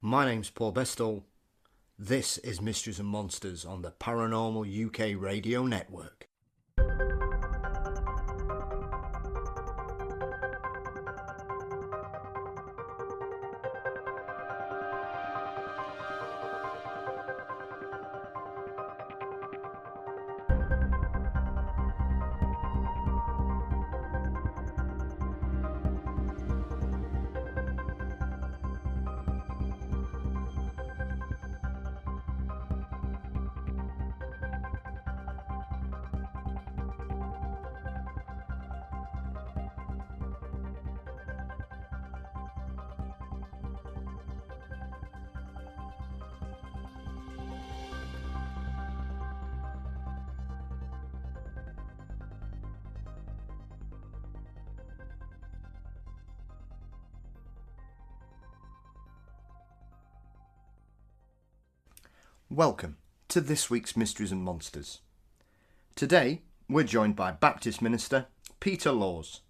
My name's Paul Bestall. This is Mysteries and Monsters on the Paranormal UK Radio Network. Welcome to this week's Mysteries and Monsters. Today, we're joined by Baptist minister Peter Laws.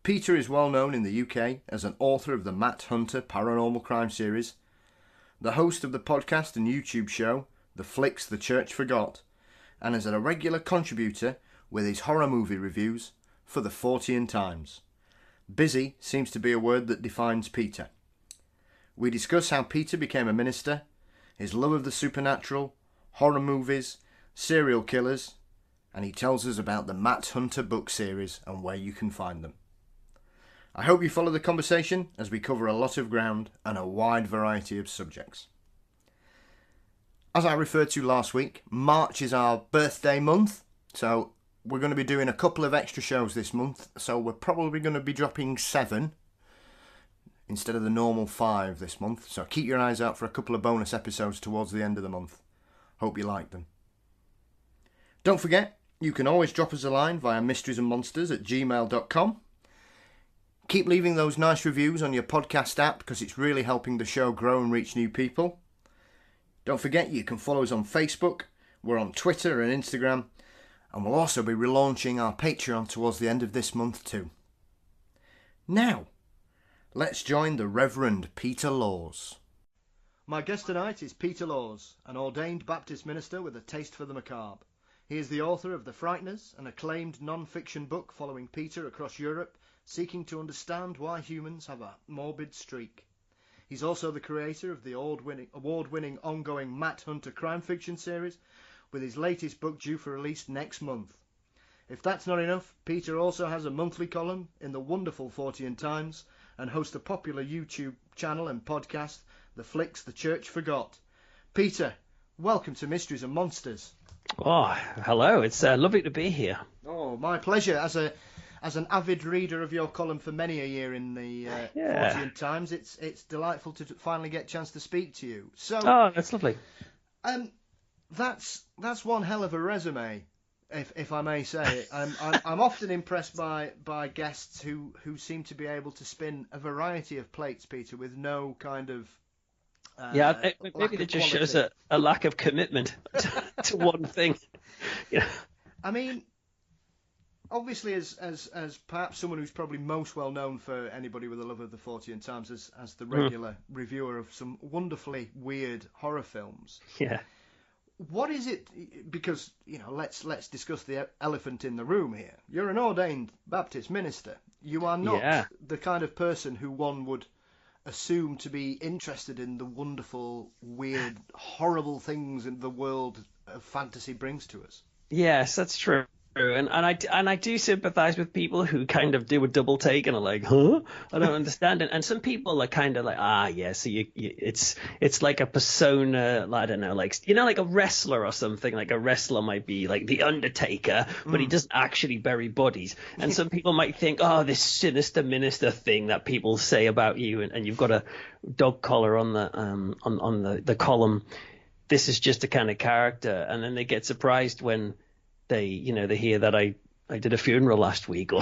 Peter is well known in the UK as an author of the Matt Hunter paranormal crime series, the host of the podcast and YouTube show The Flicks the Church Forgot, and as a regular contributor with his horror movie reviews for the Fortean Times. Busy seems to be a word that defines Peter. We discuss how Peter became a minister, his love of the supernatural, horror movies, serial killers, and he tells us about the Matt Hunter book series and where you can find them. I hope you follow the conversation as we cover a lot of ground and a wide variety of subjects. As I referred to last week, March is our birthday month, so we're going to be doing a couple of extra shows this month, so we're probably going to be dropping 7 instead of the normal 5 this month, so keep your eyes out for a couple of bonus episodes towards the end of the month. Hope you like them. Don't forget, you can always drop us a line via mysteriesandmonsters@gmail.com. Keep leaving those nice reviews on your podcast app because it's really helping the show grow and reach new people. Don't forget, you can follow us on Facebook, we're on Twitter and Instagram, and we'll also be relaunching our Patreon towards the end of this month too. Now, let's join the Reverend Peter Laws. My guest tonight is Peter Laws, an ordained Baptist minister with a taste for the macabre. He is the author of The Frighteners, an acclaimed non-fiction book following Peter across Europe, seeking to understand why humans have a morbid streak. He's also the creator of the award-winning ongoing Matt Hunter crime fiction series, with his latest book due for release next month. If that's not enough, Peter also has a monthly column in the wonderful Fortean Times, and host a popular YouTube channel and podcast, The Flicks the Church Forgot. Peter, welcome to Mysteries and Monsters. Oh, hello. It's lovely to be here. Oh, my pleasure. As an avid reader of your column for many a year in the Fortean Times, it's delightful to finally get a chance to speak to you. So, oh, that's lovely. That's one hell of a resume. If I may say, I'm often impressed by guests who seem to be able to spin a variety of plates, Peter, with no kind of maybe that just shows a lack of commitment to one thing. Yeah. I mean, obviously, as perhaps someone who's probably most well known for anybody with a love of the Fortean Times as the regular reviewer of some wonderfully weird horror films. Yeah. What is it? Because, let's discuss the elephant in the room here. You're an ordained Baptist minister. You are not the kind of person who one would assume to be interested in the wonderful, weird, horrible things in the world of fantasy brings to us. Yes, that's true. And I do sympathize with people who kind of do a double take and are like, huh? I don't understand it. And some people are kind of like, so it's like a persona, I don't know, like a wrestler or something. Like a wrestler might be like the Undertaker, but he doesn't actually bury bodies. And some people might think, this sinister minister thing that people say about you, and you've got a dog collar on the column. This is just a kind of character, and then they get surprised when they hear that I did a funeral last week, or, or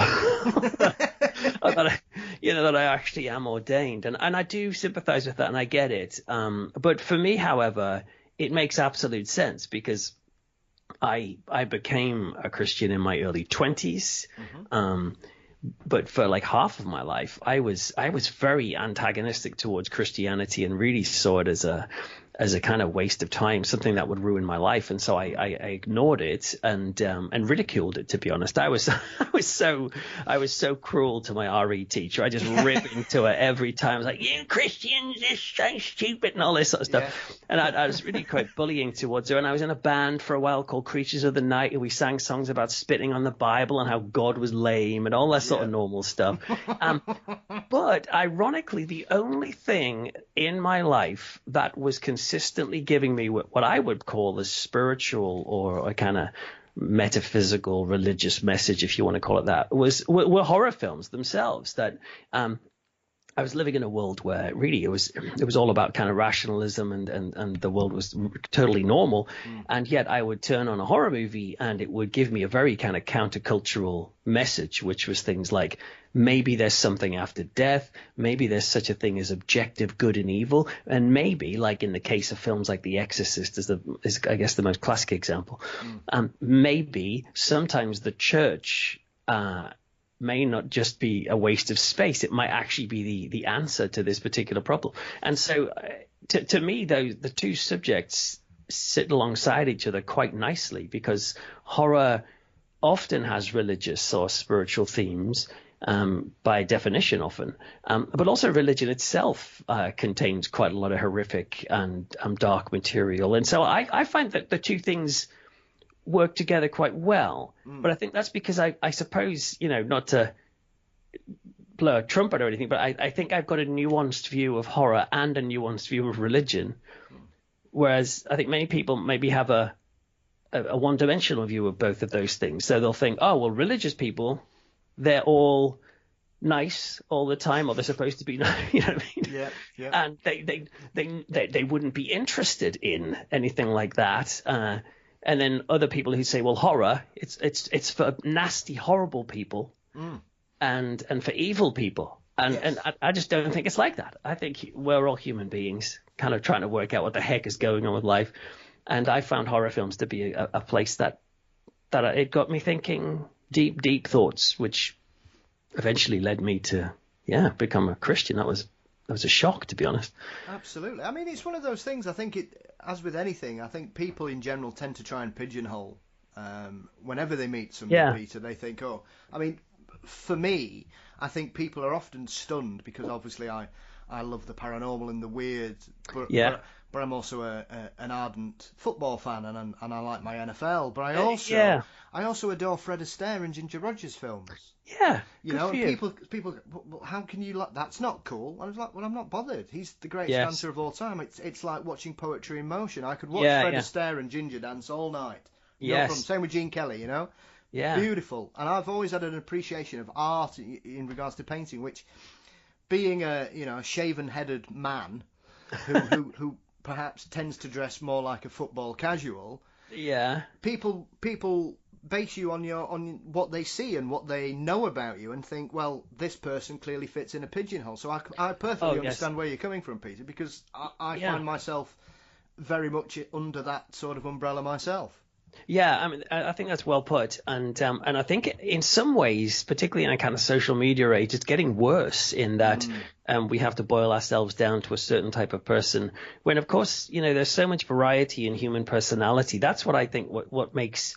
that I actually am ordained, and I do sympathize with that, and I get it. But for me, however, it makes absolute sense because I became a Christian in my early 20s. but for like half of my life, I was very antagonistic towards Christianity and really saw it as a kind of waste of time, something that would ruin my life. And so I ignored it and ridiculed it, to be honest. I was so cruel to my RE teacher. I just ripped into her every time. I was like, "You Christians are so stupid," and all this sort of stuff. Yeah. And I was really quite bullying towards her. And I was in a band for a while called Creatures of the Night, and we sang songs about spitting on the Bible and how God was lame and all that sort of normal stuff. But ironically, the only thing in my life that was consistently giving me what I would call a spiritual or a kind of metaphysical religious message, if you want to call it that, were horror films themselves. That I was living in a world where really it was all about kind of rationalism and the world was totally normal. And yet I would turn on a horror movie and it would give me a very kind of countercultural message, which was things like, maybe there's something after death. Maybe there's such a thing as objective good and evil. And maybe, like in the case of films like The Exorcist is I guess the most classic example. Maybe sometimes the church may not just be a waste of space. It might actually be the answer to this particular problem. And so to me, though, the two subjects sit alongside each other quite nicely, because horror often has religious or spiritual themes, by definition often, but also religion itself contains quite a lot of horrific and dark material. And so I find that the two things work together quite well. But I think that's because I suppose, not to blow a trumpet or anything, but I think I've got a nuanced view of horror and a nuanced view of religion, whereas I think many people maybe have a one-dimensional view of both of those things. So they'll think, oh, well, religious people, they're all nice all the time, or they're supposed to be, you know what I mean? Yeah. And they wouldn't be interested in anything like that. And then other people who say, well, horror, it's for nasty, horrible people, and for evil people. And I just don't think it's like that. I think we're all human beings kind of trying to work out what the heck is going on with life. And I found horror films to be a place that it got me thinking deep, deep thoughts, which eventually led me to, become a Christian. That was a shock, to be honest. Absolutely. I mean, it's one of those things. I think as with anything, I think people in general tend to try and pigeonhole. Whenever they meet somebody, Peter, they think, oh, I mean, for me, I think people are often stunned because obviously I love the paranormal and the weird, but I'm also an ardent football fan and I like my NFL. But I also adore Fred Astaire and Ginger Rogers films. Yeah, people, how can you like? That's not cool. I was like, well, I'm not bothered. He's the greatest dancer of all time. It's like watching poetry in motion. I could watch Fred Astaire and Ginger dance all night. Same with Gene Kelly. Yeah, beautiful. And I've always had an appreciation of art in regards to painting, which, being a shaven-headed man who perhaps tends to dress more like a football casual. Yeah. People base you on what they see and what they know about you and think, well, this person clearly fits in a pigeonhole. So I perfectly understand where you're coming from, Peter, because I find myself very much under that sort of umbrella myself. Yeah, I mean, I think that's well put, and I think in some ways, particularly in a kind of social media age, it's getting worse in that we have to boil ourselves down to a certain type of person. When, of course, there's so much variety in human personality. That's what I think what makes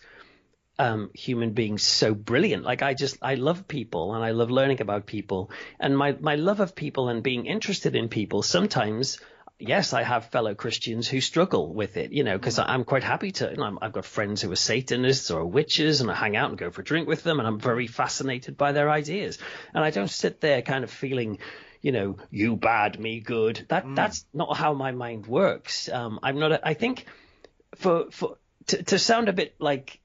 human beings so brilliant. Like I love people and I love learning about people, and my love of people and being interested in people sometimes. Yes, I have fellow Christians who struggle with it, because I'm quite happy to. I've got friends who are Satanists or witches, and I hang out and go for a drink with them, and I'm very fascinated by their ideas. And I don't sit there kind of feeling, you bad, me good. That's not how my mind works. I'm not. I think to sound a bit like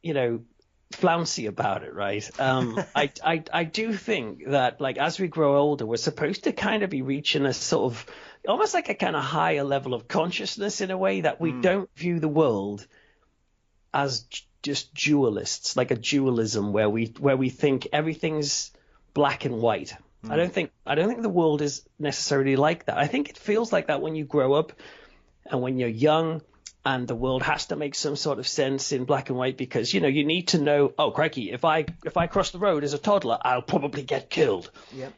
flouncy about it, right? I do think that as we grow older, we're supposed to kind of be reaching a sort of almost like a kind of higher level of consciousness in a way that we don't view the world as just dualists, like a dualism where we think everything's black and white. I don't think the world is necessarily like that. I think it feels like that when you grow up and when you're young and the world has to make some sort of sense in black and white because, you need to know, oh, crikey, if I cross the road as a toddler, I'll probably get killed. Yep.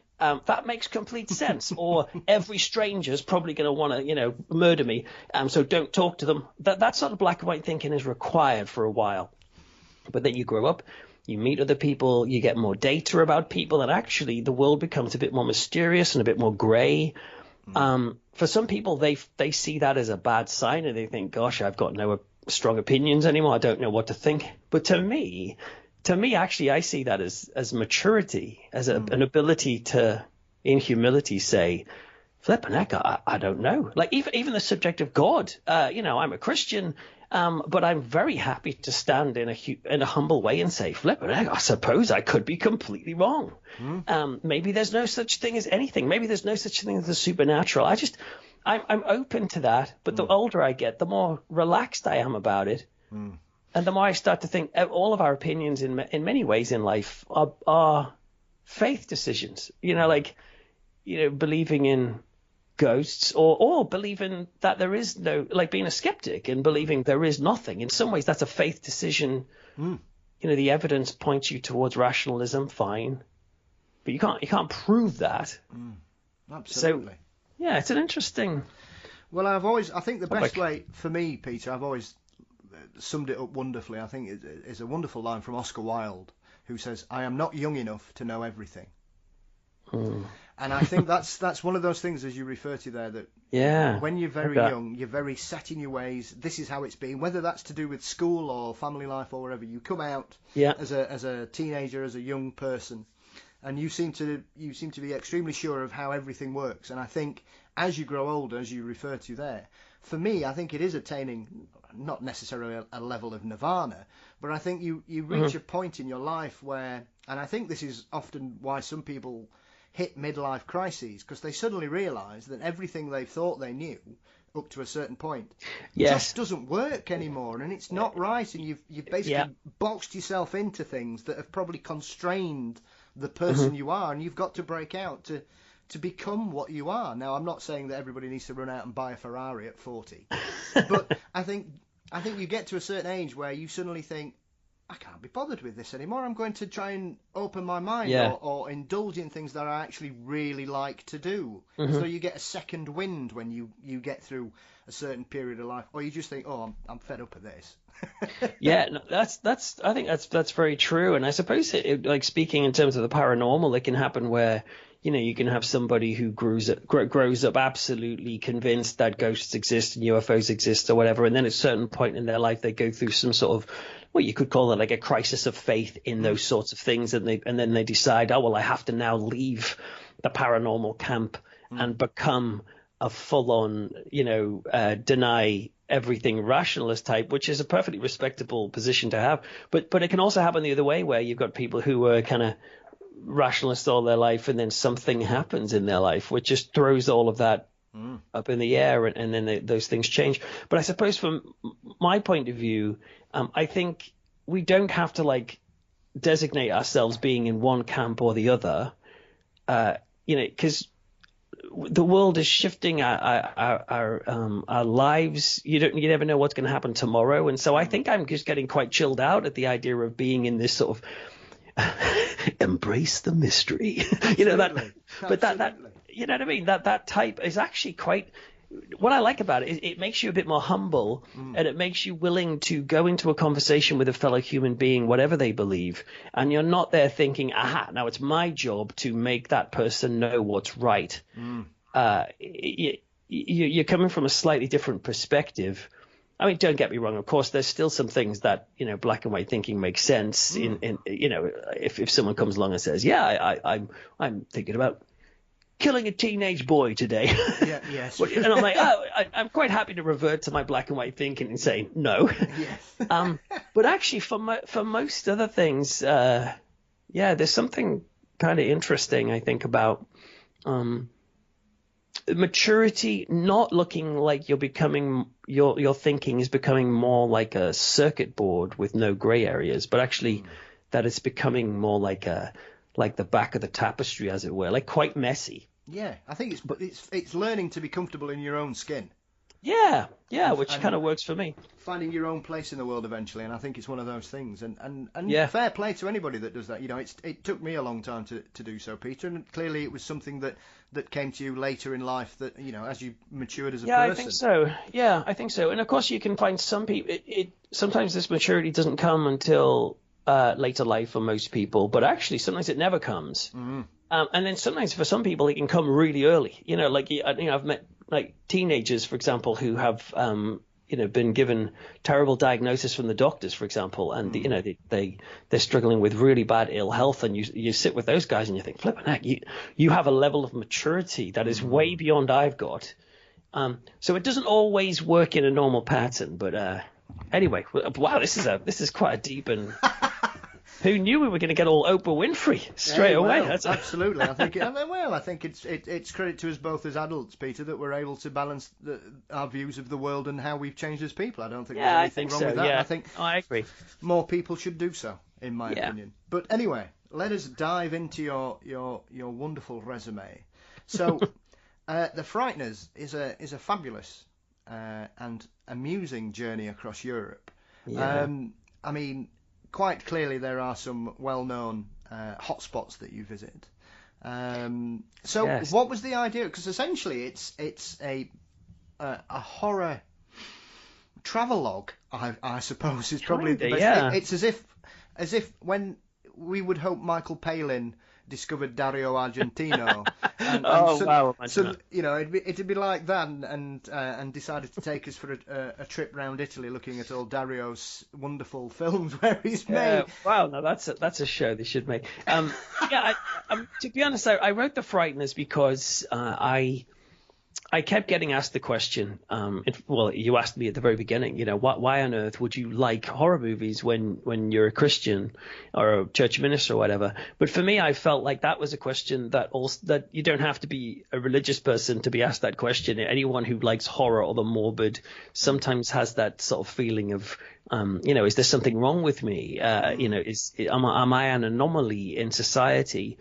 That makes complete sense. Or every stranger's probably going to want to, murder me. So don't talk to them. That sort of black and white thinking is required for a while. But then you grow up, you meet other people, you get more data about people, and actually the world becomes a bit more mysterious and a bit more grey. For some people, they see that as a bad sign, and they think, gosh, I've got no strong opinions anymore. I don't know what to think. But to me, actually, I see that as maturity, as an ability to, in humility, say, flippin' heck, I don't know. Like even the subject of God, I'm a Christian, but I'm very happy to stand in a humble way and say, flippin' heck, I suppose I could be completely wrong. Maybe there's no such thing as anything. Maybe there's no such thing as the supernatural. I'm open to that. But the older I get, the more relaxed I am about it. And the more I start to think all of our opinions in many ways in life are faith decisions, believing in ghosts or believing that there is no, like being a skeptic and believing there is nothing. In some ways, that's a faith decision. The evidence points you towards rationalism, fine. But you can't prove that. Absolutely. So, yeah, it's an interesting... Well, I think the best way for me, Peter, I've always summed it up wonderfully. I think it's a wonderful line from Oscar Wilde, who says, "I am not young enough to know everything." And I think that's one of those things, as you refer to there, that when you're very young, you're very set in your ways. This is how it's been, whether that's to do with school or family life or whatever. You come out as a teenager, as a young person, and you seem to be extremely sure of how everything works. And I think as you grow older, as you refer to there, for me, I think it is attaining not necessarily a level of nirvana, but I think you reach a point in your life where, and I think this is often why some people hit midlife crises, because they suddenly realise that everything they thought they knew up to a certain point just doesn't work anymore, and it's not right, and you've basically boxed yourself into things that have probably constrained the person you are, and you've got to break out to become what you are. Now, I'm not saying that everybody needs to run out and buy a Ferrari at 40, but I think you get to a certain age where you suddenly think, I can't be bothered with this anymore. I'm going to try and open my mind or indulge in things that I actually really like to do. So you get a second wind when you get through a certain period of life, or you just think, oh, I'm fed up of this. I think that's very true. And I suppose like speaking in terms of the paranormal, it can happen where, you can have somebody who grows up absolutely convinced that ghosts exist and UFOs exist or whatever, and then at a certain point in their life they go through some sort of, well, you could call it like a crisis of faith in those sorts of things, and then they decide, oh well, I have to now leave the paranormal camp and become a full-on, deny everything rationalist type, which is a perfectly respectable position to have. But it can also happen the other way, where you've got people who are kind of rationalists all their life, and then something happens in their life which just throws all of that up in the air, and then those things change. But I suppose from my point of view, I think we don't have to designate ourselves being in one camp or the other, because the world is shifting our lives. You never know what's going to happen tomorrow, and so I think I'm just getting quite chilled out at the idea of being in this sort of embrace the mystery, that. But that you know what I mean. That type is actually quite. What I like about it is it makes you a bit more humble, and it makes you willing to go into a conversation with a fellow human being, whatever they believe, and you're not there thinking, aha, now it's my job to make that person know what's right. You're coming from a slightly different perspective. I mean, don't get me wrong. Of course, there's still some things that, black and white thinking makes sense. If someone comes along and says, I'm thinking about killing a teenage boy today. Yes. And I'm like, I'm quite happy to revert to my black and white thinking and say no. Yes. But actually, for most other things, there's something kind of interesting, I think, about maturity, not looking like you're becoming your thinking is becoming more like a circuit board with no gray areas, but actually that it's becoming more like the back of the tapestry, as it were, like quite messy. Yeah, I think it's learning to be comfortable in your own skin. Yeah, which And kind of works for me. finding your own place in the world eventually, and I think it's one of those things. And Yeah. fair play to anybody that does that. It took me a long time to do so, Peter, and clearly it was something that came to you later in life, that as you matured as a person. I think so. Yeah, I think so. And of course, you can find some people. Sometimes this maturity doesn't come until later life for most people, but actually sometimes it never comes. Mm-hmm. And then sometimes for some people it can come really early. I've met like teenagers, for example, who have been given terrible diagnosis from the doctors, for example, and they're struggling with really bad ill health, and you sit with those guys and you think, flipping heck, you have a level of maturity that is way beyond I've got. So it doesn't always work in a normal pattern, but anyway, wow, this is quite a deep and. Who knew we were going to get all Oprah Winfrey straight away? Absolutely. I think it's credit to us both as adults, Peter, that we're able to balance our views of the world and how we've changed as people. I don't think there's anything wrong with that. Yeah. I think I agree. More people should do so, in my opinion. But anyway, let us dive into your wonderful resume. So, The Frighteners is a fabulous and amusing journey across Europe. Yeah. I mean, quite clearly there are some well-known hotspots that you visit. So yes. What was the idea? Because essentially it's a horror travelogue, I suppose, is probably the best. Yeah. It's as if when we would hope Michael Palin discovered Dario Argentino. Wow! So it'd be like that, and decided to take us for a trip round Italy, looking at all Dario's wonderful films where he's made. Wow! No, that's a show they should make. To be honest, I wrote The Frighteners because I kept getting asked the question. You asked me at the very beginning. Why on earth would you like horror movies when you're a Christian or a church minister or whatever? But for me, I felt like that was a question that you don't have to be a religious person to be asked that question. Anyone who likes horror or the morbid sometimes has that sort of feeling of, is there something wrong with me? Am I an anomaly in society?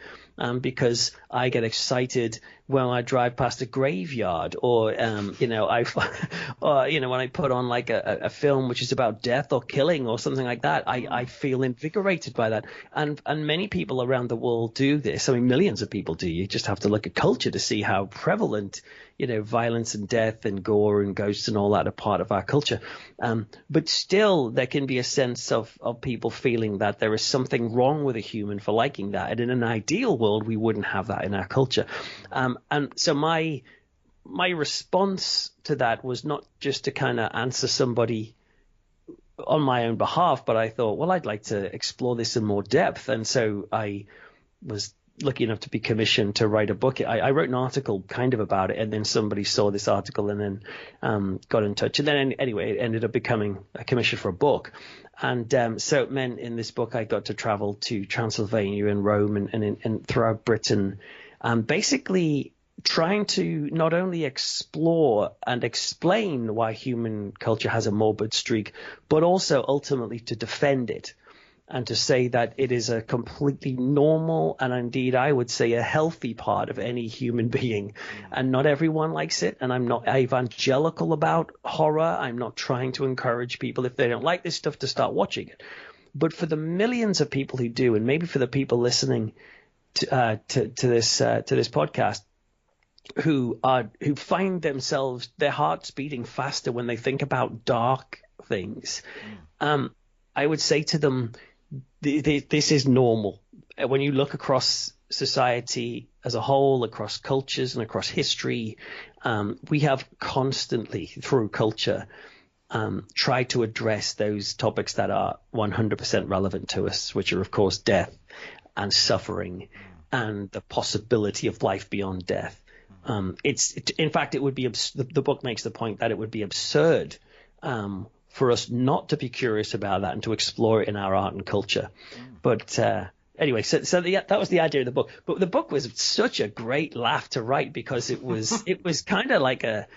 Because I get excited when I drive past a graveyard, or when I put on like a film which is about death or killing or something like that, I feel invigorated by that. And many people around the world do this. I mean, millions of people do. You just have to look at culture to see how prevalent, violence and death and gore and ghosts and all that are part of our culture. But still, there can be a sense of people feeling that there is something wrong with a human for liking that. And in an ideal world, we wouldn't have that in our culture. And so my response to that was not just to kind of answer somebody on my own behalf, but I thought, well, I'd like to explore this in more depth. And so I was lucky enough to be commissioned to write a book. I wrote an article kind of about it, and then somebody saw this article and then got in touch. And then anyway, it ended up becoming a commission for a book. And so it meant in this book I got to travel to Transylvania and Rome and throughout Britain, basically trying to not only explore and explain why human culture has a morbid streak, but also ultimately to defend it. And to say that it is a completely normal and indeed I would say a healthy part of any human being. And not everyone likes it. And I'm not evangelical about horror. I'm not trying to encourage people, if they don't like this stuff, to start watching it. But for the millions of people who do, and maybe for the people listening to this podcast, who find themselves, their hearts beating faster when they think about dark things, I would say to them, this is normal. When you look across society as a whole, across cultures and across history, we have constantly, through culture, tried to address those topics that are 100% relevant to us, which are, of course, death and suffering and the possibility of life beyond death. In fact, it would be the book makes the point that it would be absurd for us not to be curious about that and to explore it in our art and culture. But anyway, so that was the idea of the book. But the book was such a great laugh to write because it was kind of like a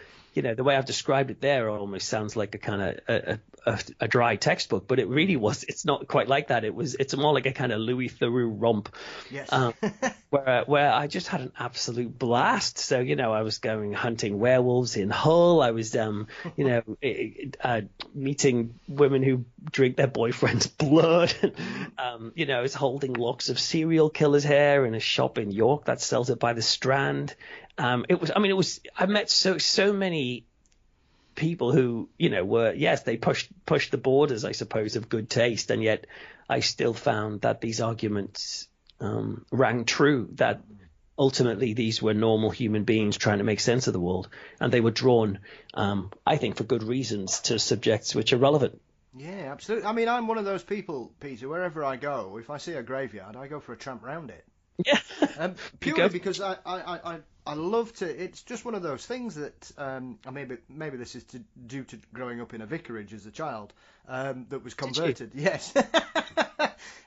the way I've described it there almost sounds like a kind of a dry textbook, but it really was. It's not quite like that. It's more like a kind of Louis Theroux romp. Yes. Where I just had an absolute blast. So, I was going hunting werewolves in Hull. I was, meeting women who drink their boyfriend's blood. I was holding locks of serial killers' hair in a shop in York that sells it by the Strand. I met so many people who, were, yes, they pushed the borders, I suppose, of good taste. And yet I still found that these arguments rang true, that ultimately these were normal human beings trying to make sense of the world. And they were drawn, I think, for good reasons to subjects which are relevant. Yeah, absolutely. I mean, I'm one of those people, Peter, wherever I go, if I see a graveyard, I go for a tramp round it. Yeah. Purely because I love to. It's just one of those things that maybe this is due to growing up in a vicarage as a child that was converted. Yes.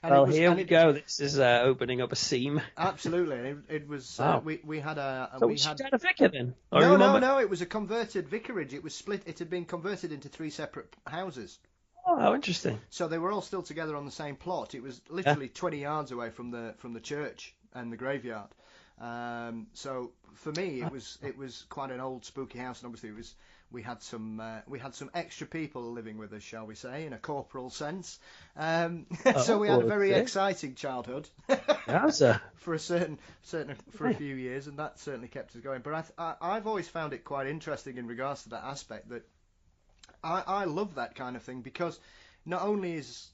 Here we go. This is opening up a seam. Absolutely. It was. Wow. We had a. So we had a vicar then? No. It was a converted vicarage. It was split. It had been converted into 3 separate houses. Oh, how interesting. So they were all still together on the same plot. It was literally 20 yards away from the church and the graveyard. So for me, it was quite an old spooky house, and obviously we had some extra people living with us, shall we say, in a corporal sense. So we had a very exciting childhood. For a few years, and that certainly kept us going. But I've always found it quite interesting in regards to that aspect, that I love that kind of thing, because not only is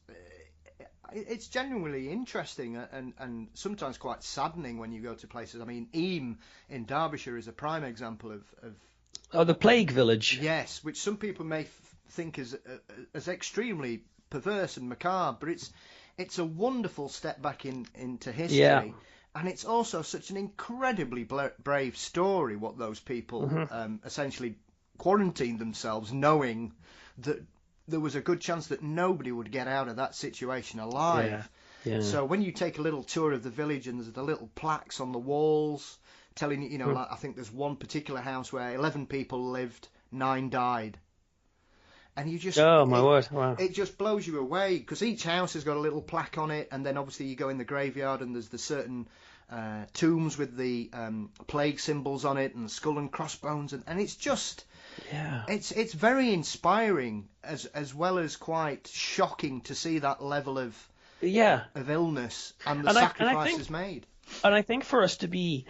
it's genuinely interesting and sometimes quite saddening when you go to places. I mean, Eyam in Derbyshire is a prime example of the plague village. Yes, which some people may think is as extremely perverse and macabre, but it's a wonderful step back into history. Yeah. And it's also such an incredibly brave story, what those people essentially quarantined themselves, knowing that there was a good chance that nobody would get out of that situation alive. Yeah. So when you take a little tour of the village, and there's the little plaques on the walls telling you, like, I think there's one particular house where 11 people lived, 9 died. And you just... Oh, my word. Wow. It just blows you away, because each house has got a little plaque on it, and then obviously you go in the graveyard and there's the certain tombs with the plague symbols on it and skull and crossbones, and it's just... Yeah. It's very inspiring as well as quite shocking to see that level of illness and the sacrifices made. And I think for us to be,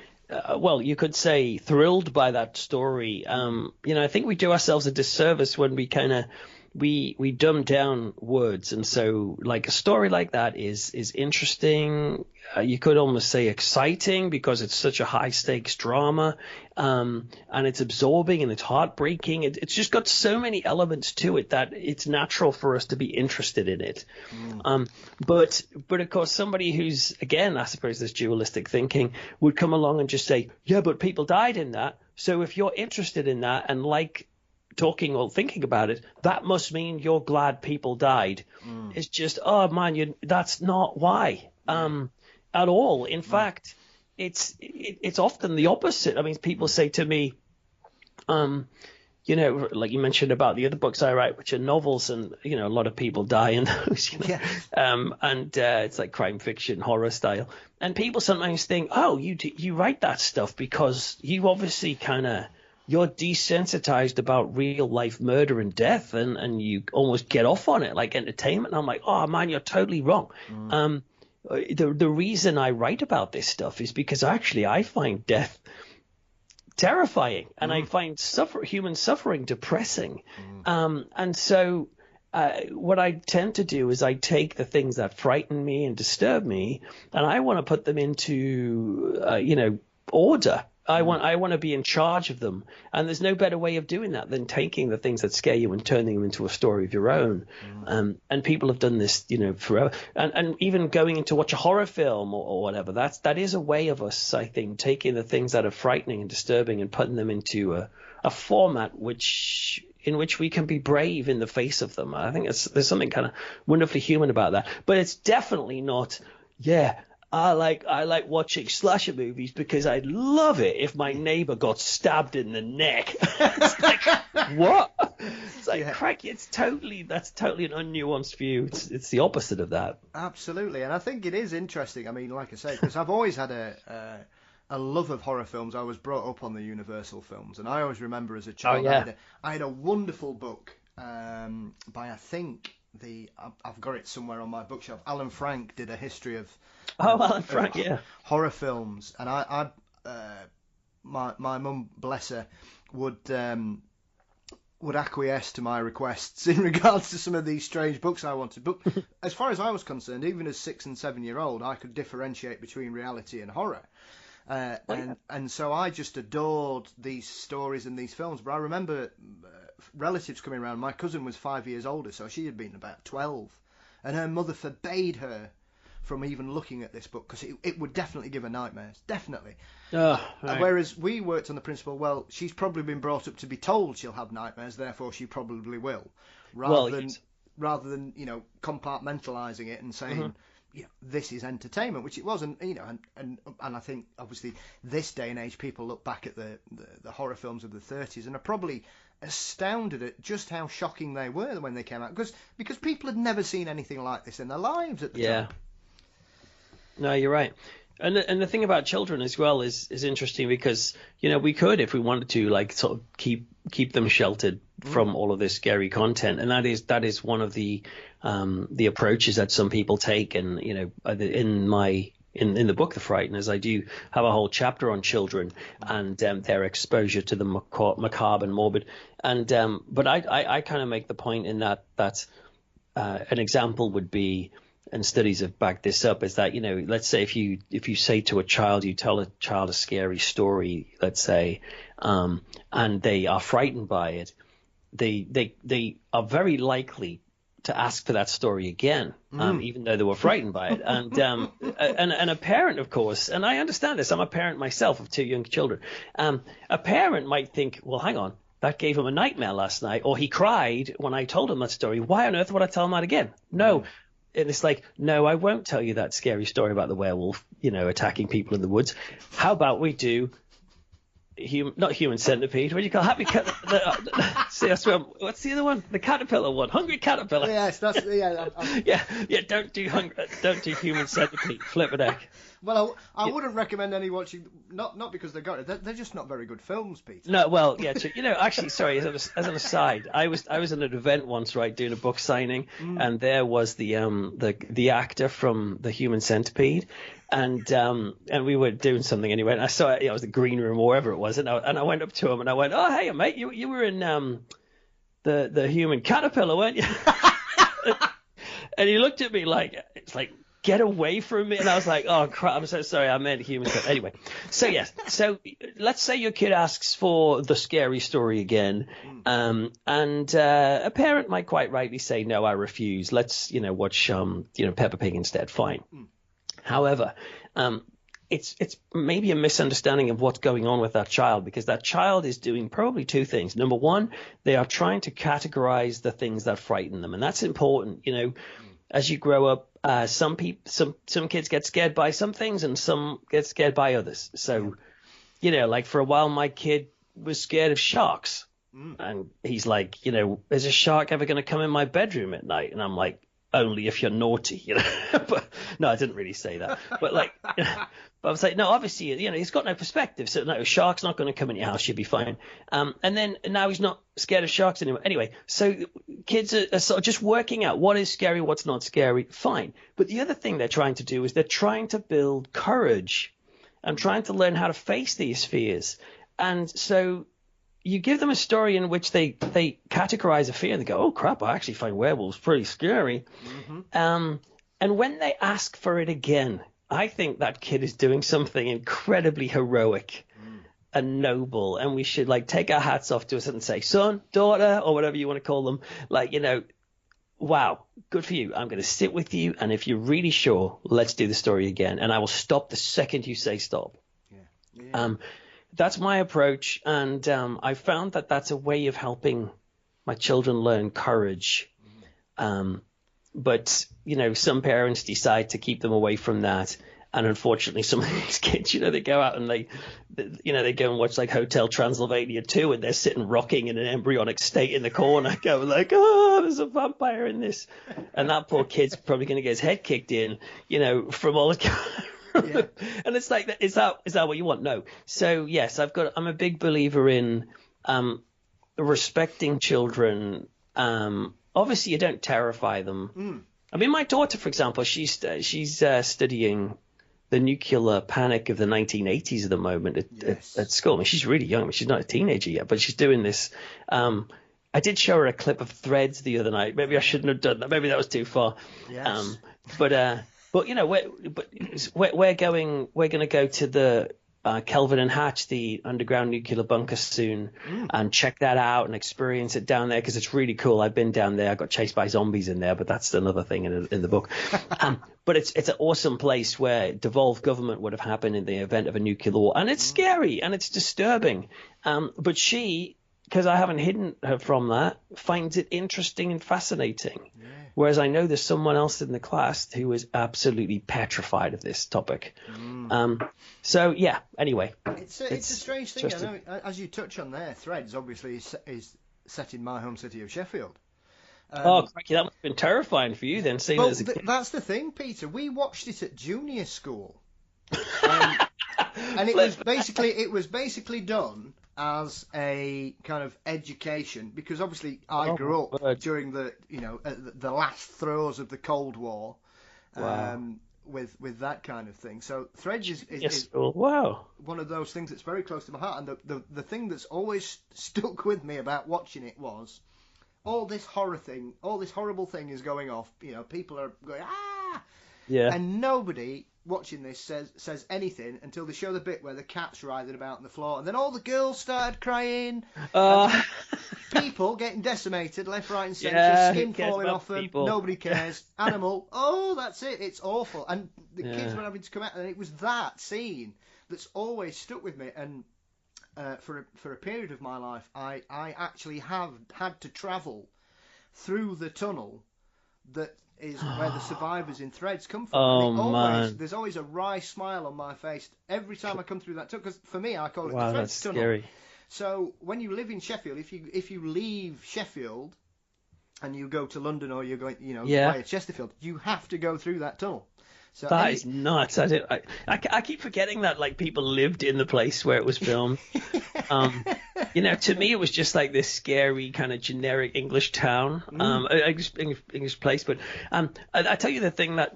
you could say thrilled by that story, I think we do ourselves a disservice when we kind of we dumb down words, and so like a story like that is interesting. You could almost say exciting, because it's such a high stakes drama, and it's absorbing and it's heartbreaking. It's just got so many elements to it that it's natural for us to be interested in it. But of course, somebody who's, again, I suppose this dualistic thinking would come along and just say, yeah, but people died in that. So if you're interested in that and like talking or thinking about it, that must mean you're glad people died. It's just, oh man, that's not why at all. In fact, it's often the opposite. I mean, people say to me, like you mentioned about the other books I write, which are novels, and a lot of people die in those. And it's like crime fiction, horror style. And people sometimes think, oh, you write that stuff because you obviously you're desensitized about real life murder and death, and you almost get off on it like entertainment. And I'm like, oh man, you're totally wrong. The reason I write about this stuff is because actually I find death terrifying, and I find human suffering depressing. And so what I tend to do is I take the things that frighten me and disturb me, and I want to put them into order. I want to be in charge of them, and there's no better way of doing that than taking the things that scare you and turning them into a story of your own. And people have done this, forever. And even going in to watch a horror film or whatever, that is a way of us, I think, taking the things that are frightening and disturbing and putting them into a format in which we can be brave in the face of them. I think there's something kind of wonderfully human about that. But it's definitely not, I like watching slasher movies because I'd love it if my neighbor got stabbed in the neck. It's like, what? It's like, crack, that's totally an unnuanced view. It's the opposite of that. Absolutely, and I think it is interesting. I mean, like I say, because I've always had a love of horror films. I was brought up on the Universal films, and I always remember as a child, I had a wonderful book by, I think, I've got it somewhere on my bookshelf. Alan Frank did a history of Alan Frank, horror films, and my mum, bless her, would acquiesce to my requests in regards to some of these strange books I wanted. But as far as I was concerned, even as 6 and 7 year old, I could differentiate between reality and horror. And so I just adored these stories and these films. But I remember relatives coming around. My cousin was 5 years older, so she had been about 12. And her mother forbade her from even looking at this book because it would definitely give her nightmares. Definitely. Oh, right. Whereas we worked on the principle, well, she's probably been brought up to be told she'll have nightmares, therefore she probably will. Rather than compartmentalising it and saying, this is entertainment, which it wasn't, and I think obviously this day and age people look back at the horror films of the 30s and are probably astounded at just how shocking they were when they came out, because people had never seen anything like this in their lives at the time. No, you're right. And the thing about children as well is interesting because, we could, if we wanted to, like, sort of keep them sheltered from all of this scary content. And that is one of the approaches that some people take. And, in the book, The Frighteners, I do have a whole chapter on children and their exposure to the macabre and morbid. And but I kind of make the point in that an example would be, and studies have backed this up, is that, let's say if you say to a child, you tell a child a scary story, let's say, and they are frightened by it, they are very likely to ask for that story again, even though they were frightened by it. And a parent, of course, and I understand this, I'm a parent myself of 2 young children. A parent might think, well, hang on, that gave him a nightmare last night, or he cried when I told him that story. Why on earth would I tell him that again? No. And it's like, no, I won't tell you that scary story about the werewolf, attacking people in the woods. How about we do not human centipede? What do you call happy cat? What's the other one? The caterpillar one, hungry caterpillar. Yes, that's yeah. Don't do human centipede. Flip it heck. Well, I wouldn't recommend any watching, not because they got it. They're just not very good films, Peter. No, well, yeah. Actually, sorry. As an aside, I was at an event once, right, doing a book signing, and there was the actor from the Human Centipede, and we were doing something anyway. And I saw it. It was the green room or wherever it was, and I went up to him and I went, "Oh, hey, mate, you were in the Human Caterpillar, weren't you?" And he looked at me like it's like, get away from me. And I was like, oh crap, I'm so sorry, I meant human. Anyway, so yes, so let's say your kid asks for the scary story again, and a parent might quite rightly say, no, I refuse, let's watch Peppa Pig instead. Fine. However, it's maybe a misunderstanding of what's going on with that child, because that child is doing probably two things. Number one, they are trying to categorize the things that frighten them, and that's important. As you grow up, some kids get scared by some things and some get scared by others. So, like for a while, my kid was scared of sharks, and he's like, is a shark ever going to come in my bedroom at night? And I'm like, only if you're naughty, But no, I didn't really say that. But like, but I was like, no, obviously, he's got no perspective. So no, a shark's not going to come in your house. You'll be fine. And then now he's not scared of sharks anymore. Anyway, so kids are sort of just working out what is scary, what's not scary. Fine. But the other thing they're trying to do is they're trying to build courage and trying to learn how to face these fears. And so you give them a story in which they categorize a fear and they go, oh crap, I actually find werewolves pretty scary. And when they ask for it again, I think that kid is doing something incredibly heroic and noble, and we should take our hats off to us and say, son, daughter, or whatever you want to call them, wow, good for you. I'm going to sit with you, and if you're really sure, let's do the story again, and I will stop the second you say stop. That's my approach, and I found that that's a way of helping my children learn courage. But some parents decide to keep them away from that, And unfortunately, some of these kids, they go out and they go and watch like Hotel Transylvania 2, and they're sitting rocking in an embryonic state in the corner, going like, oh, there's a vampire in this. And that poor kid's probably going to get his head kicked in, from all the... Yeah. And it's like, is that what you want? No. So yes, I'm a big believer in respecting children. Obviously, you don't terrify them. I mean, my daughter, for example, she's studying the nuclear panic of the 1980s at the moment at school. I mean, she's really young. She's not a teenager yet, but she's doing this. I did show her a clip of Threads the other night. Maybe I shouldn't have done that. Maybe that was too far. Yes. But we're going to go to the Kelvin and Hatch, the underground nuclear bunker soon, and check that out and experience it down there because it's really cool. I've been down there. I got chased by zombies in there, but that's another thing in the book. But it's an awesome place where devolved government would have happened in the event of a nuclear war, and it's scary and it's disturbing. But she, because I haven't hidden her from that, finds it interesting and fascinating. Yeah. Whereas I know there's someone else in the class who is absolutely petrified of this topic. So yeah. Anyway, it's a strange thing. I know, as you touch on there, Threads obviously is set in my home city of Sheffield. Crikey, that must have been terrifying for you then. Seeing as a kid. That's the thing, Peter. We watched it at junior school, and it was basically done as a kind of education, because obviously I grew up during the the last throes of the Cold War, with that kind of thing. So Threads is one of those things that's very close to my heart. And the thing that's always stuck with me about watching it was all this horrible thing is going off. People are going and nobody watching this says anything until they show the bit where the cat's writhing about on the floor, and then all the girls started crying. People getting decimated left, right, and centre, skin falling off them. People. Nobody cares. Animal. Oh, that's it. It's awful. And the kids were having to come out, and it was that scene that's always stuck with me. And for a period of my life, I actually have had to travel through the tunnel that is where the survivors in Threads come from. Man. There's always a wry smile on my face every time I come through that tunnel, because for me, I call it the Threads tunnel. Scary. So when you live in Sheffield, if you leave Sheffield and you go to London, or you're going via Chesterfield, you have to go through that tunnel. So that is nuts. I keep forgetting that people lived in the place where it was filmed. To me, it was just like this scary kind of generic English town, English place. But I tell you the thing that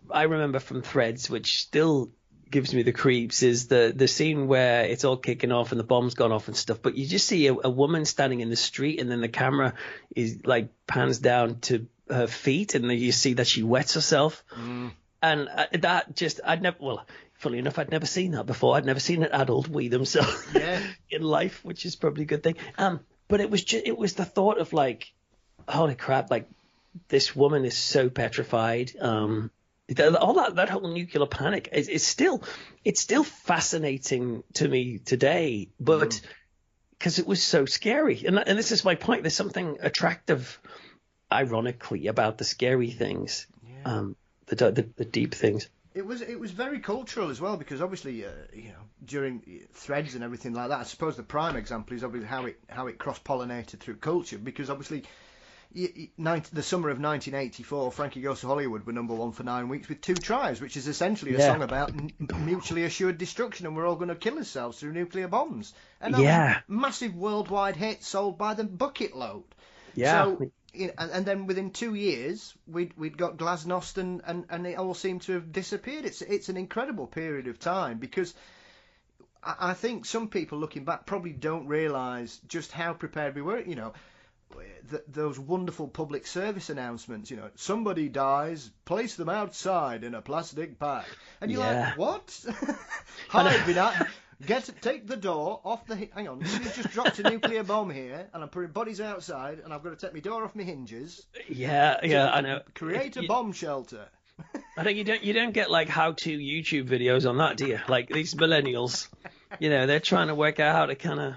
I remember from Threads, which still gives me the creeps, is the scene where it's all kicking off and the bomb's gone off and stuff. But you just see a woman standing in the street, and then the camera is pans down to her feet, and then you see that she wets herself. And that just, funnily enough, I'd never seen that before. I'd never seen an adult wee themselves in life, which is probably a good thing. But it was the thought of holy crap, this woman is so petrified. All that whole nuclear panic is still fascinating to me today, but because it was so scary. And this is my point. There's something attractive, ironically, about the scary things. Yeah. The deep things. It was very cultural as well, because obviously during Threads and everything like that, I suppose the prime example is obviously how it cross-pollinated through culture, because obviously the summer of 1984, Frankie Goes to Hollywood were number one for 9 weeks with Two Tries, which is essentially a song about mutually assured destruction, and we're all going to kill ourselves through nuclear bombs. And that was a massive worldwide hit, sold by the bucket load. Yeah. So, and then within 2 years, we'd got Glasnost, and it all seemed to have disappeared. It's an incredible period of time, because I think some people looking back probably don't realise just how prepared we were. Those wonderful public service announcements. Somebody dies, place them outside in a plastic bag, and you're like, what? Hi, take the door off the... Hang on, somebody's just dropped a nuclear bomb here, and I'm putting bodies outside, and I've got to take my door off my hinges. Yeah, I know. Create a bomb shelter. I think you don't get how-to YouTube videos on that, do you? These millennials, they're trying to work out how to kind of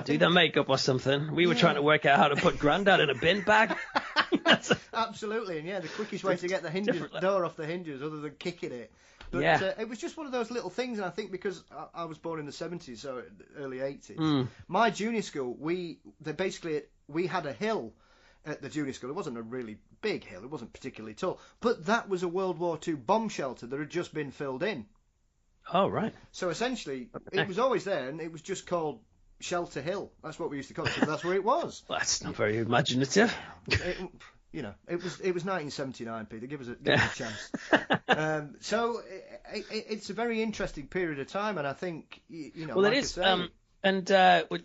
do their makeup or something. We were trying to work out how to put Grandad in a bin bag. Absolutely, and the quickest way to get the door off the hinges, other than kicking it, But Yeah. it was just one of those little things, and I think because I was born in the 70s, so early 80s, my junior school, we had a hill at the junior school. It wasn't a really big hill, it wasn't particularly tall, but that was a World War II bomb shelter that had just been filled in. Oh, right. So essentially, it was always there, and it was just called Shelter Hill. That's what we used to call it, because that's where it was. Well, that's not very imaginative. It was 1979, Peter. Give us a chance. So it's a very interesting period of time, and I think Well, like it is. I say, And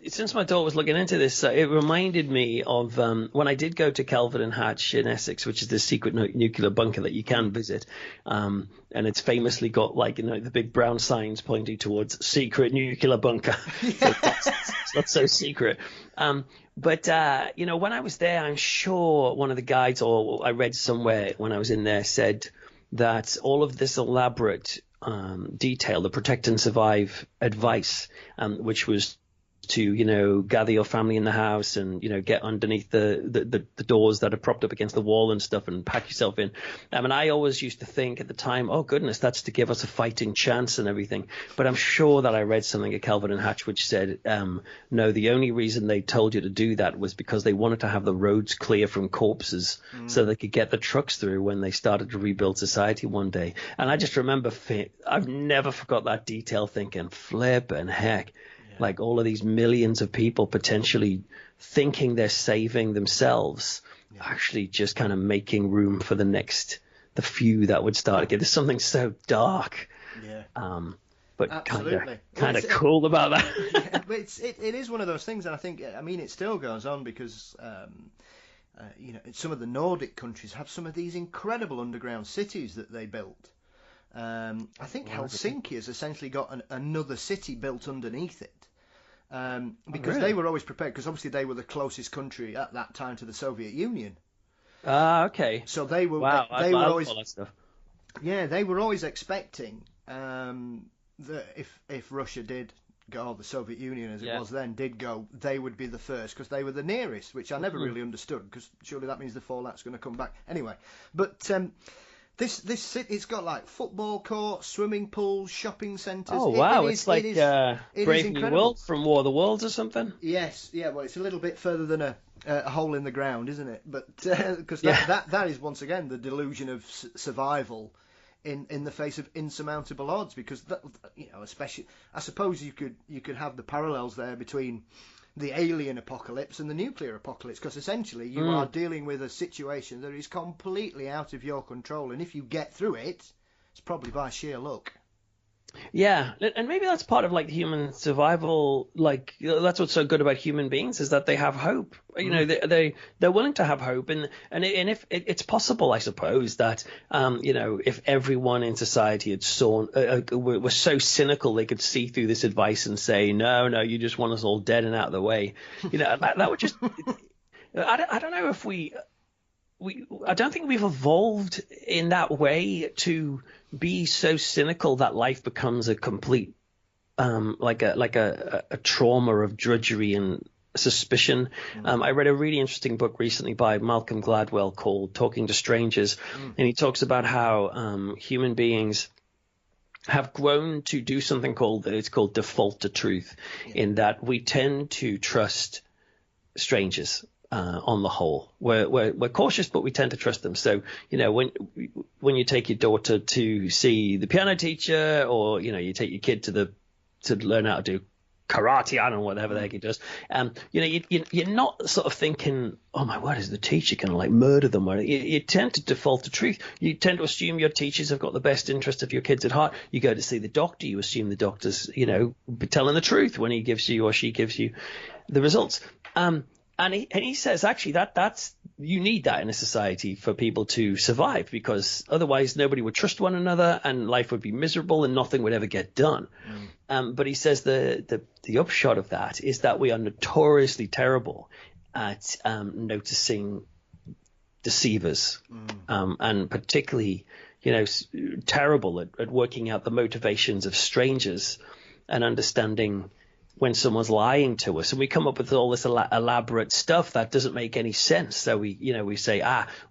since my daughter was looking into this, it reminded me of when I did go to Kelvin and Hatch in Essex, which is the secret nuclear bunker that you can visit. And it's famously got the big brown signs pointing towards secret nuclear bunker. So it's not so secret. But when I was there, I'm sure one of the guides, or I read somewhere when I was in there, said that all of this elaborate detail, the protect and survive advice, which was to gather your family in the house and get underneath the doors that are propped up against the wall and stuff and pack yourself in. I always used to think at the time, oh goodness, that's to give us a fighting chance and everything. But I'm sure that I read something at Kelvin and Hatch which said no, the only reason they told you to do that was because they wanted to have the roads clear from corpses so they could get the trucks through when they started to rebuild society one day. And I just remember I've never forgot that detail, thinking flip and heck. Like all of these millions of people potentially thinking they're saving themselves, actually just kind of making room for the few that would start again. There's something so dark, but kind of cool about that. But it is one of those things, and I think it still goes on because some of the Nordic countries have some of these incredible underground cities that they built. I think Helsinki has essentially got another city built underneath it. Because they were always prepared, because obviously they were the closest country at that time to the Soviet Union. Okay. So they were. Wow, they were always. All that stuff. Yeah, they were always expecting that if Russia did go, or the Soviet Union as it was then did go, they would be the first because they were the nearest, which I never really understood, because surely that means the fallout's going to come back anyway. But This it's got like football courts, swimming pools, shopping centres. Oh wow! It's like Brave New World from War of the Worlds or something. Yes, yeah. Well, it's a little bit further than a hole in the ground, isn't it? But because that is once again the delusion of survival in the face of insurmountable odds. Because especially, I suppose you could have the parallels there between the alien apocalypse and the nuclear apocalypse, because essentially you are dealing with a situation that is completely out of your control, and if you get through it, it's probably by sheer luck. Yeah, and maybe that's part of like human survival. Like that's what's so good about human beings, is that they have hope. They're willing to have hope, and if it's possible, I suppose that if everyone in society had were so cynical they could see through this advice and say no, you just want us all dead and out of the way. That would just. I don't know if I don't think we've evolved in that way to be so cynical that life becomes a complete like a trauma of drudgery and suspicion. I read a really interesting book recently by Malcolm Gladwell called Talking to Strangers, and he talks about how human beings have grown to do something called default to truth, in that we tend to trust strangers. On the whole, we're cautious, but we tend to trust them. So when you take your daughter to see the piano teacher, or you take your kid to learn how to do karate, I don't know, whatever the heck he does. You're not sort of thinking, oh my word, is the teacher going to like murder them? You tend to default to truth. You tend to assume your teachers have got the best interest of your kids at heart. You go to see the doctor, you assume the doctor's telling the truth when he gives you or she gives you the results. And he says actually that's you need that in a society for people to survive, because otherwise nobody would trust one another and life would be miserable and nothing would ever get done. But he says the upshot of that is that we are notoriously terrible at noticing deceivers, and particularly terrible at working out the motivations of strangers and understanding when someone's lying to us, and we come up with all this elaborate stuff that doesn't make any sense. So we say,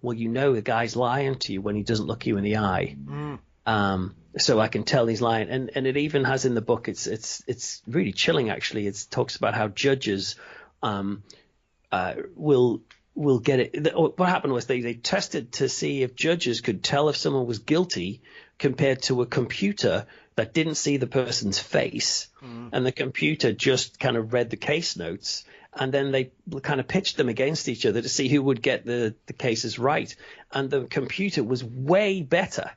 well, the guy's lying to you when he doesn't look you in the eye. So I can tell he's lying. And it even has in the book, it's really chilling, actually. It talks about how judges will get it. What happened was they tested to see if judges could tell if someone was guilty compared to a computer that didn't see the person's face. And the computer just kind of read the case notes, and then they kind of pitched them against each other to see who would get the cases right. And the computer was way better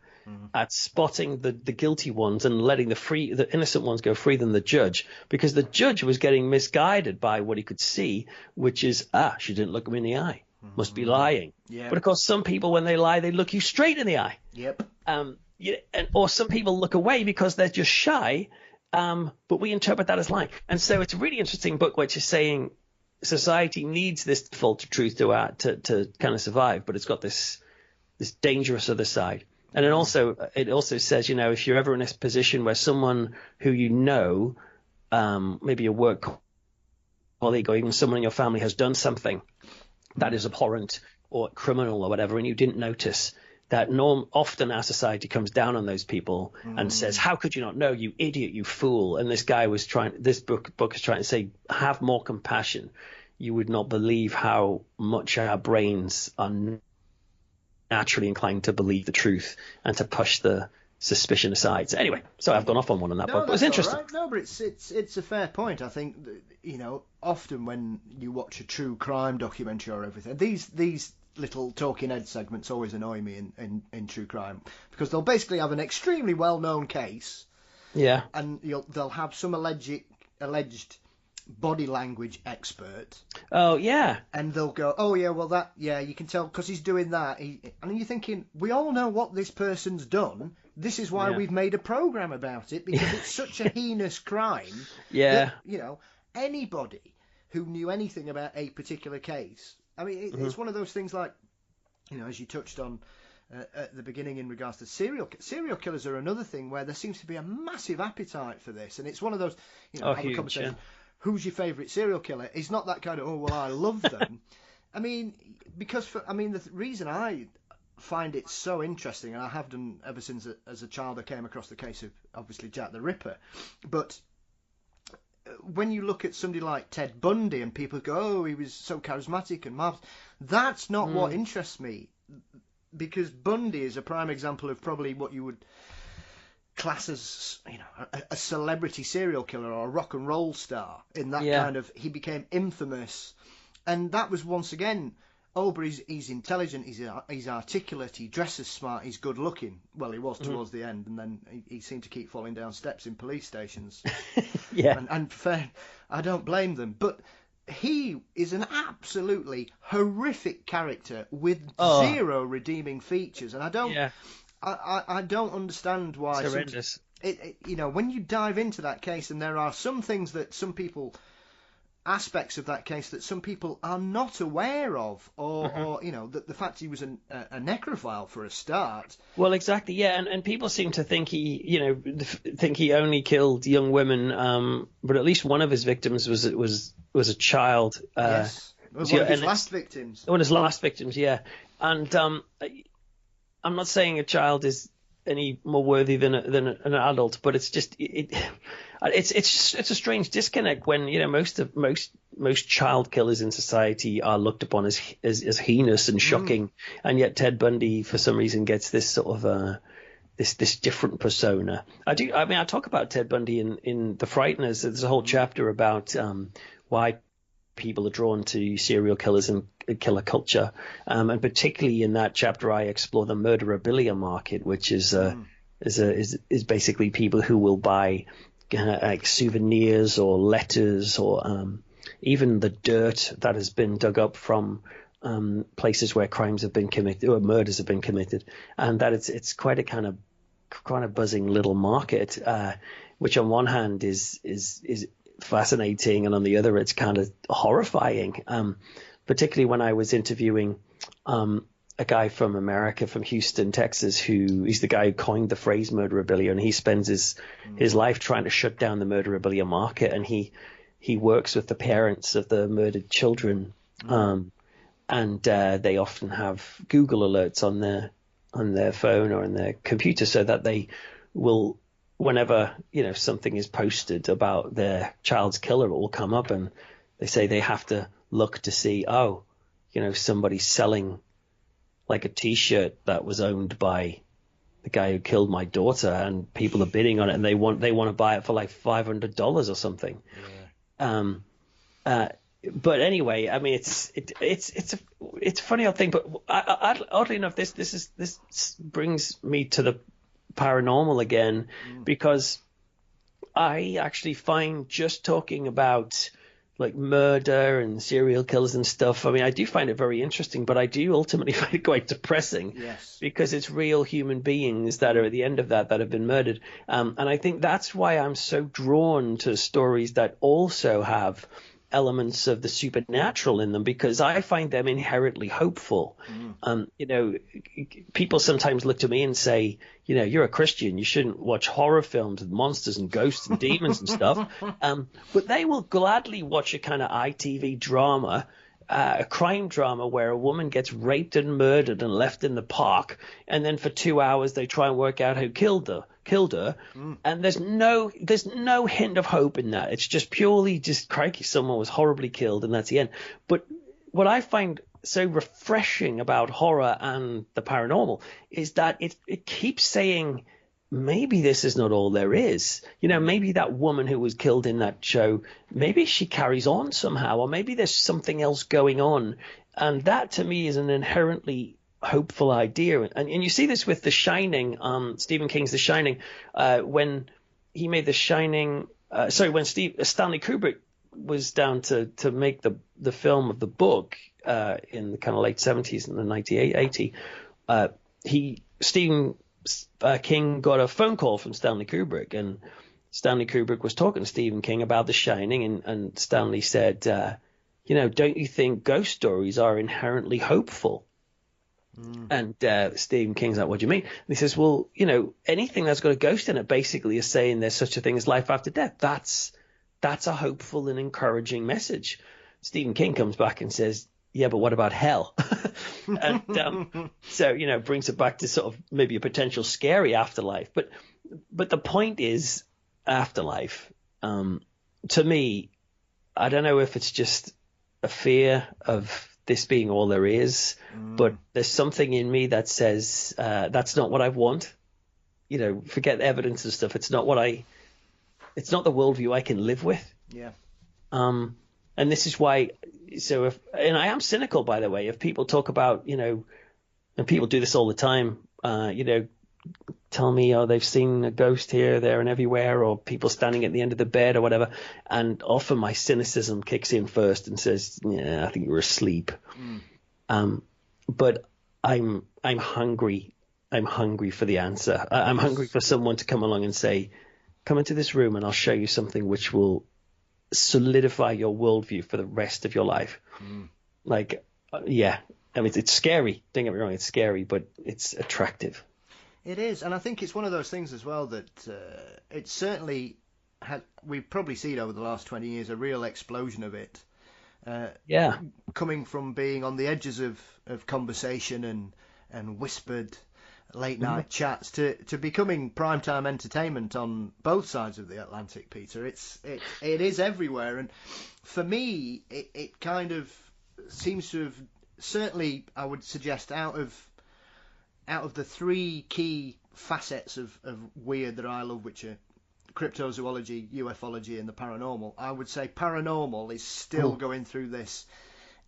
at spotting the guilty ones and letting the innocent ones go free than the judge, because the judge was getting misguided by what he could see, which is, she didn't look me in the eye, must be lying. Yep. But of course, some people, when they lie, they look you straight in the eye. Yep. Or some people look away because they're just shy, but we interpret that as lying. And so it's a really interesting book, which is saying society needs this default to truth to kind of survive, but it's got this dangerous other side. And it also says, if you're ever in this position where someone who maybe a work colleague or even someone in your family has done something that is abhorrent or criminal or whatever, and you didn't notice, that often our society comes down on those people and says, how could you not know, you idiot, you fool? And this book is trying to say, have more compassion. You would not believe how much our brains are naturally inclined to believe the truth and to push the suspicion aside. So anyway, I've gone off on one on that book, but it was interesting. Right. No, but it's a fair point. I think that, often when you watch a true crime documentary or everything, these little talking head segments always annoy me in true crime, because they'll basically have an extremely well-known case, and they'll have some alleged body language expert. Oh yeah. And they'll go, oh yeah, well you can tell because he's doing that. And you're thinking, we all know what this person's done. This is why we've made a program about it, because it's such a heinous crime. Yeah. That, anybody who knew anything about a particular case. I mean, it's one of those things like, as you touched on at the beginning in regards to serial killers are another thing where there seems to be a massive appetite for this, and it's one of those, have a conversation. Yeah. Who's your favourite serial killer? It's not that kind of, oh, well, I love them. I mean, because, the reason I find it so interesting, and I have done ever since as a child I came across the case of, obviously, Jack the Ripper, but when you look at somebody like Ted Bundy and people go, oh, he was so charismatic and marvelous, that's not what interests me, because Bundy is a prime example of probably what you would class as, a celebrity serial killer or a rock and roll star in that kind of, he became infamous. And that was once again, but he's intelligent, he's articulate, he dresses smart, he's good looking. Well, he was towards the end, and then he seemed to keep falling down steps in police stations. And fair, I don't blame them. But he is an absolutely horrific character with zero redeeming features, and I don't understand why. It's horrendous. When you dive into that case, and there are some things that aspects of that case that some people are not aware of, or the fact he was a necrophile for a start. Well, exactly, yeah, and people seem to think he only killed young women, but at least one of his victims was a child. Yes, one of his last victims. One of his last victims, yeah, and I'm not saying a child is any more worthy than an adult, but it's just it's a strange disconnect when most child killers in society are looked upon as heinous and shocking, and yet Ted Bundy for some reason gets this sort of this different persona. I talk about Ted Bundy in The Frighteners. There's a whole chapter about why people are drawn to serial killers and killer culture, and particularly in that chapter I explore the murderabilia market, which is basically people who will buy like souvenirs or letters or even the dirt that has been dug up from places where crimes have been committed or murders have been committed, and that it's quite a kind of buzzing little market, which on one hand is fascinating, and on the other it's kind of horrifying, particularly when I was interviewing a guy from America, from Houston, Texas, he's the guy who coined the phrase murderabilia, and he spends his life trying to shut down the murderabilia market, and he works with the parents of the murdered children, and they often have Google alerts on on their phone or on their computer, so that they will, whenever something is posted about their child's killer, it will come up, and they say they have to look to see, somebody's selling like a T-shirt that was owned by the guy who killed my daughter, and people are bidding on it, and they want to buy it for like $500 or something. Yeah. But anyway, I mean, it's a funny old thing. But oddly enough, this brings me to the paranormal again, because I actually find just talking about like murder and serial killers and stuff, I mean, I do find it very interesting, but I do ultimately find it quite depressing. Yes. Because it's real human beings that are at the end of that have been murdered. And I think that's why I'm so drawn to stories that also have elements of the supernatural in them, because I find them inherently hopeful. People sometimes look to me and say, you're a Christian, you shouldn't watch horror films with monsters and ghosts and demons and stuff. But they will gladly watch a kind of ITV drama, a crime drama where a woman gets raped and murdered and left in the park, and then for 2 hours they try and work out who killed her. And there's no hint of hope in that. It's just purely crikey, someone was horribly killed, and that's the end. But what I find so refreshing about horror and the paranormal is that it keeps saying, maybe this is not all there is. Maybe that woman who was killed in that show, maybe she carries on somehow, or maybe there's something else going on. And that to me is an inherently hopeful idea. And you see this with The Shining, Stephen King's The Shining, when he made The Shining, when Stanley Kubrick was down to make the film of the book in the kind of late 70s and the 1980, Stephen King got a phone call from Stanley Kubrick, and Stanley Kubrick was talking to Stephen King about The Shining, and Stanley said, don't you think ghost stories are inherently hopeful? And Stephen King's like, what do you mean? And he says, well, anything that's got a ghost in it basically is saying there's such a thing as life after death. That's a hopeful and encouraging message. Stephen King comes back and says, yeah, but what about hell? And so, brings it back to sort of maybe a potential scary afterlife. But the point is, afterlife, to me, I don't know if it's just a fear of this being all there is, but there's something in me that says that's not what I want. Forget evidence and stuff. It's not it's not the worldview I can live with. Yeah. And this is why. So and I am cynical, by the way, if people talk about, and people do this all the time, tell me, they've seen a ghost here, there, and everywhere, or people standing at the end of the bed or whatever. And often my cynicism kicks in first and says, yeah, I think you were asleep. But I'm hungry. I'm hungry for the answer. I'm hungry for someone to come along and say, come into this room and I'll show you something which will solidify your worldview for the rest of your life. Yeah. I mean, it's scary. Don't get me wrong, it's scary, but it's attractive. It is, and I think it's one of those things as well that it certainly we've probably seen over the last 20 years a real explosion of it. Coming from being on the edges of conversation and whispered late night chats to becoming primetime entertainment on both sides of the Atlantic, Peter. It is everywhere, and for me, it kind of seems to have, certainly I would suggest, out of the three key facets of weird that I love, which are cryptozoology, ufology, and the paranormal, I would say paranormal is still going through this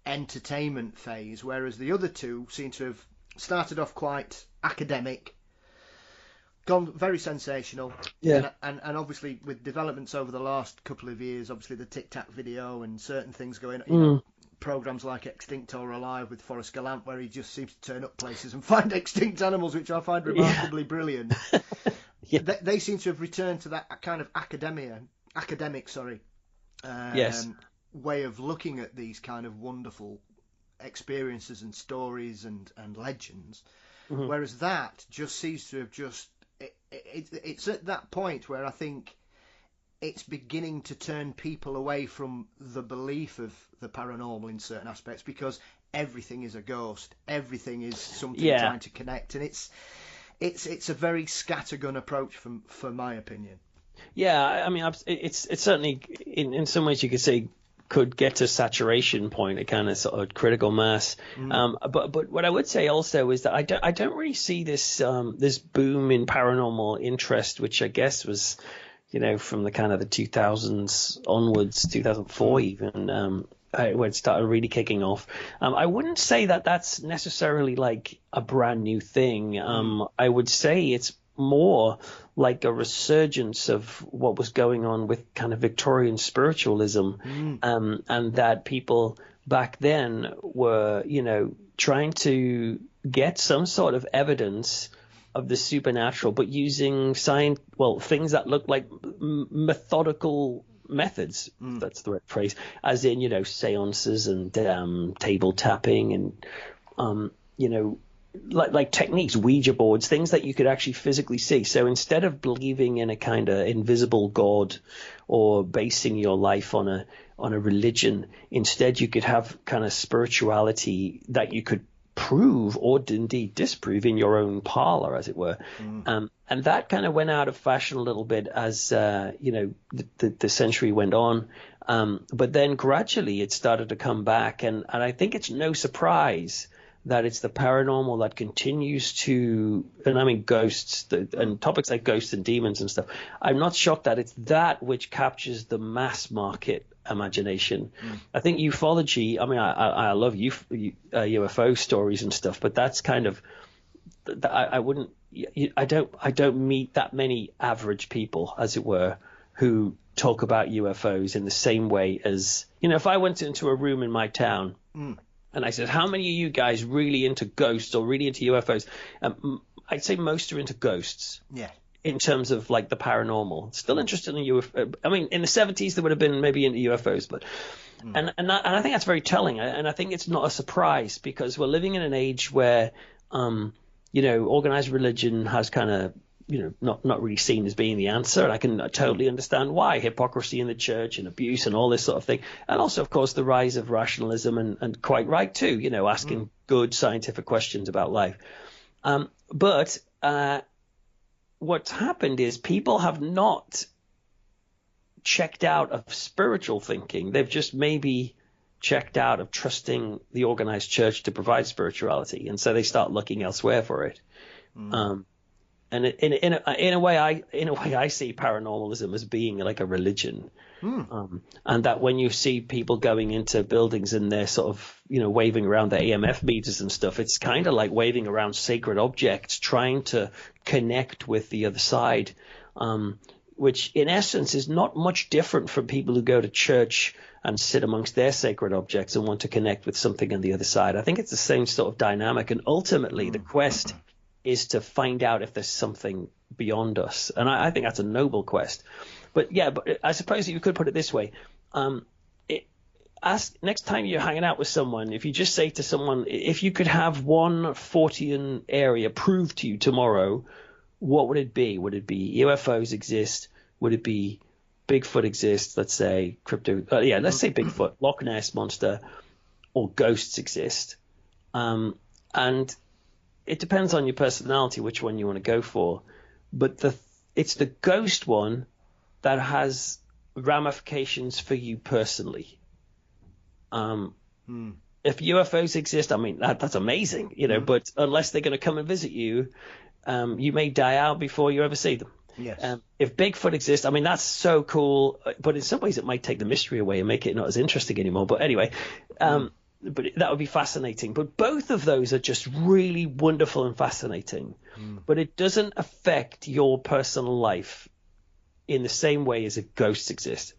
entertainment phase, whereas the other two seem to have started off quite academic, gone very sensational, and obviously with developments over the last couple of years, obviously the Tic Tac video and certain things going on, programs like Extinct or Alive with Forrest Gallant, where he just seems to turn up places and find extinct animals, which I find remarkably brilliant. They seem to have returned to that kind of academic way of looking at these kind of wonderful experiences and stories and legends, whereas that just seems to have it's at that point where I think it's beginning to turn people away from the belief of the paranormal in certain aspects, because everything is a ghost, everything is something Yeah. trying to connect, and it's a very scattergun approach for my opinion. Yeah, I mean, it's certainly in some ways you could say could get to saturation point, a kind of sort of critical mass. But what I would say also is that I don't really see this this boom in paranormal interest, which I guess was, from the kind of the 2000s onwards, 2004 even, when it started really kicking off. I wouldn't say that that's necessarily like a brand new thing. I would say it's more like a resurgence of what was going on with kind of Victorian spiritualism, and that people back then were, trying to get some sort of evidence of the supernatural, but using things that look like methodical methods, if that's the right phrase, as in, seances and table tapping and, like techniques, Ouija boards, things that you could actually physically see. So instead of believing in a kind of invisible God or basing your life on a religion, instead you could have kind of spirituality that you could prove or indeed disprove in your own parlor, as it were. And that kind of went out of fashion a little bit as the century went on. But then gradually it started to come back, and I think it's no surprise that it's the paranormal that continues to, and I mean ghosts and topics like ghosts and demons and stuff. I'm not shocked that it's that which captures the mass market imagination. I think ufology, I mean, I love UFO stories and stuff, but that's kind of, I don't meet that many average people, as it were, who talk about UFOs in the same way as, if I went into a room in my town and I said, how many of you guys really into ghosts or really into UFOs? I'd say most are into ghosts. Yeah. In terms of like the paranormal, still interested in UFO. I mean, in the 70s they would have been maybe into UFOs, but and I think that's very telling. And I think it's not a surprise because we're living in an age where, organized religion has kind of, not really seen as being the answer. And I can totally understand why. Hypocrisy in the church and abuse and all this sort of thing. And also, of course, the rise of rationalism and quite right too, asking good scientific questions about life. But what's happened is people have not checked out of spiritual thinking. They've just maybe checked out of trusting the organized church to provide spirituality. And so they start looking elsewhere for it. And in a way, I see paranormalism as being like a religion, and that when you see people going into buildings and they're sort of waving around their EMF meters and stuff, it's kind of like waving around sacred objects, trying to connect with the other side, which in essence is not much different from people who go to church and sit amongst their sacred objects and want to connect with something on the other side. I think it's the same sort of dynamic, and ultimately the quest is to find out if there's something beyond us. And I think that's a noble quest. But I suppose you could put it this way. Ask next time you're hanging out with someone, if you just say to someone, if you could have one Fortean area proved to you tomorrow, what would it be? Would it be UFOs exist? Would it be Bigfoot exists? Let's say let's say Bigfoot, Loch Ness Monster, or ghosts exist. And it depends on your personality which one you want to go for, but it's the ghost one that has ramifications for you personally. If UFOs exist, I mean that's amazing, but unless they're going to come and visit you, you may die out before you ever see them. Yes. If Bigfoot exists, I mean that's so cool, but in some ways it might take the mystery away and make it not as interesting anymore. But anyway. But that would be fascinating. But both of those are just really wonderful and fascinating. But it doesn't affect your personal life in the same way as if ghosts exist.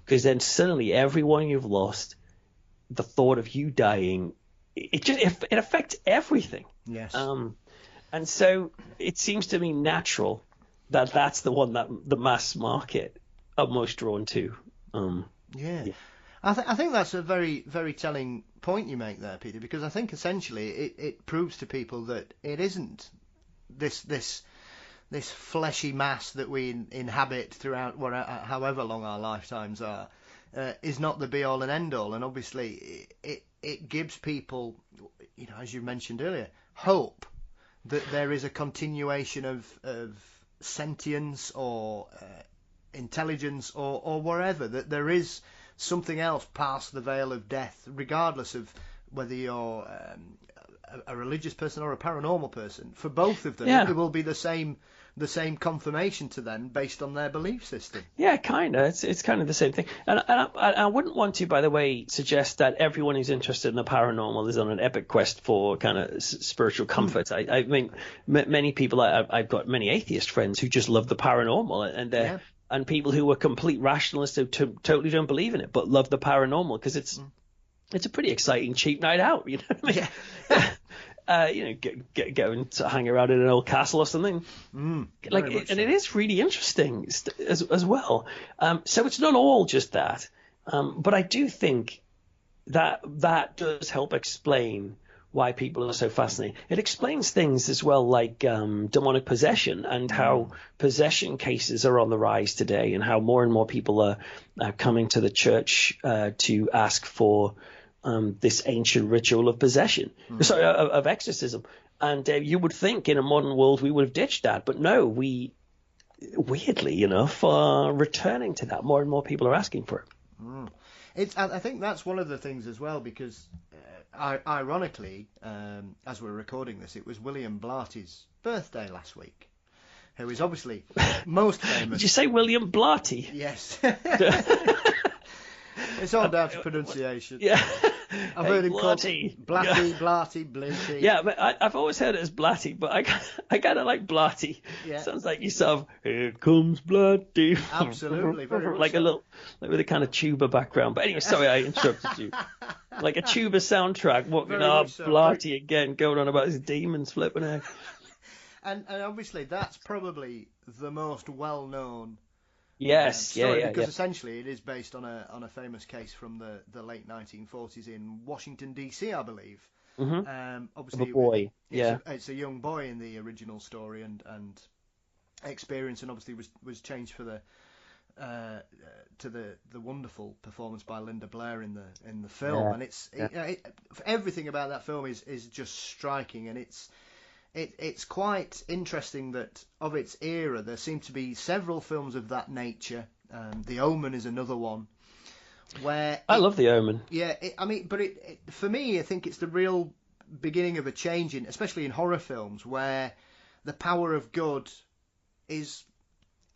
Because then suddenly everyone you've lost, the thought of you dying, it affects everything. Yes. And so it seems to me natural that that's the one that the mass market are most drawn to. Yeah. I think that's a very, very telling point you make there, Peter, because I think essentially it proves to people that it isn't this fleshy mass that we inhabit throughout however long our lifetimes are, is not the be all and end all, and obviously it gives people, as you mentioned earlier, hope that there is a continuation of sentience or intelligence or wherever, that there is something else past the veil of death, regardless of whether you're a religious person or a paranormal person. For both of them, it will be the same confirmation to them based on their belief system. Yeah, kind of. It's kind of the same thing. And I wouldn't want to, by the way, suggest that everyone who's interested in the paranormal is on an epic quest for kind of spiritual comfort. I mean, many people, I've got many atheist friends who just love the paranormal, and people who are complete rationalists who totally don't believe in it but love the paranormal because it's a pretty exciting cheap night out. You know what I mean? Yeah. Going to hang around in an old castle or something. And it is really interesting as well. So it's not all just that, but I do think that does help explain why people are so fascinated. It explains things as well, like demonic possession and how possession cases are on the rise today, and how more and more people are coming to the church to ask for this ancient ritual of possession, of exorcism. And you would think in a modern world we would have ditched that, but no, we, weirdly enough, are returning to that. More and more people are asking for it. I think that's one of the things as well, because ironically, as we're recording this, it was William Blatty's birthday last week, who is obviously most famous. Did you say William Blatty? Yes. It's all down to pronunciation. Yeah. I've heard him called Blatty, Blinty. Yeah, but I've always heard it as Blatty, but I kind of like Blatty. Yeah. Sounds like you sort of, here comes Blatty. Absolutely. Very like a little, like with a kind of tuba background. But anyway, sorry I interrupted you. Like a tuba soundtrack, Blatty again, going on about his demons flipping out. And obviously that's probably the most well-known story, because essentially it is based on a famous case from the late 1940s in Washington DC, I believe. Obviously, of a boy. It's a young boy in the original story, and experience, and obviously was changed for the wonderful performance by Linda Blair in the film, and everything about that film is just striking, and it's quite interesting that of its era there seem to be several films of that nature. The Omen is another one. Where I love The Omen. Yeah, but for me, I think it's the real beginning of a change especially in horror films, where the power of good is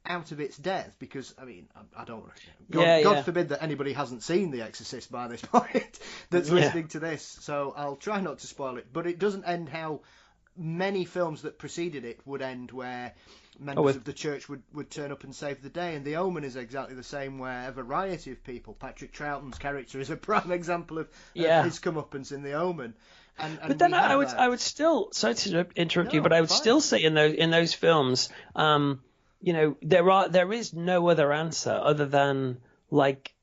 out of its depth. Because I don't. God forbid that anybody hasn't seen The Exorcist by this point that's listening to this. So I'll try not to spoil it. But it doesn't end how many films that preceded it would end, where members of the church would turn up and save the day. And The Omen is exactly the same, where a variety of people, Patrick Troughton's character is a prime example of his comeuppance in The Omen. But then I would still, sorry to interrupt you, but I would still say in those films, there is no other answer other than like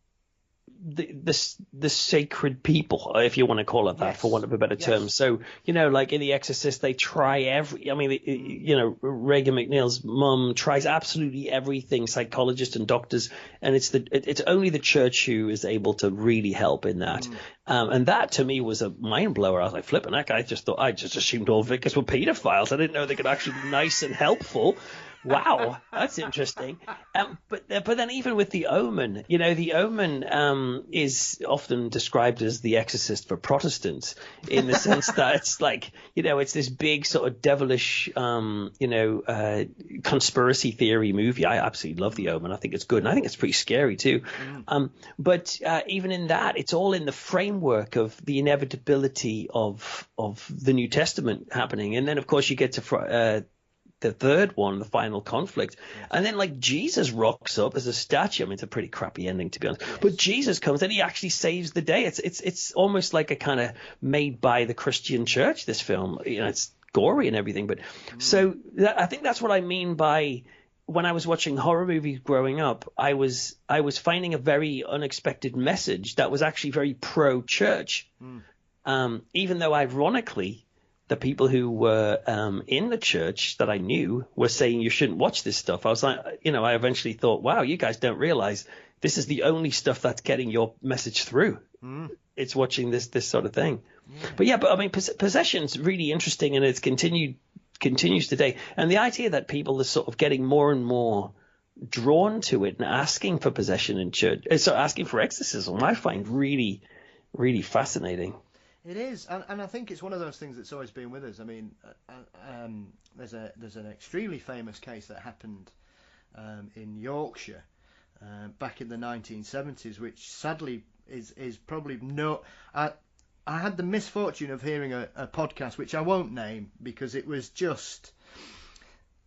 the sacred people, if you want to call it that, for want of a better term. So, like in The Exorcist, they try Reagan McNeil's mum tries absolutely everything, psychologists and doctors, and it's only the church who is able to really help in that. And that to me was a mind blower. I was like, flipping heck, I just assumed all vicars were paedophiles. I didn't know they could actually be nice and helpful. Wow, that's interesting. But then even with The Omen, The Omen is often described as The Exorcist for Protestants, in the sense that it's like, it's this big sort of devilish, conspiracy theory movie. I absolutely love The Omen. I think it's good, and I think it's pretty scary too. But even in that, it's all in the framework of the inevitability of the New Testament happening. And then, of course, you get to the third one, the final conflict, and then like Jesus rocks up as a statue. It's a pretty crappy ending, to be honest. But Jesus comes and he actually saves the day. It's almost like a kind of made by the Christian church. This film, it's gory and everything. But so I think that's what I mean by when I was watching horror movies growing up. I was finding a very unexpected message that was actually very pro-church, even though ironically, the people who were in the church that I knew were saying you shouldn't watch this stuff. I was like, I eventually thought, wow, you guys don't realize, this is the only stuff that's getting your message through. It's watching this sort of thing. But I mean, possession's really interesting, and it's continues today. And the idea that people are sort of getting more and more drawn to it and asking for possession in church, so asking for exorcism, I find really, really fascinating. It is, and I think it's one of those things that's always been with us. I mean, there's an extremely famous case that happened in Yorkshire back in the 1970s, which sadly is probably no. I had the misfortune of hearing a podcast which I won't name because it was just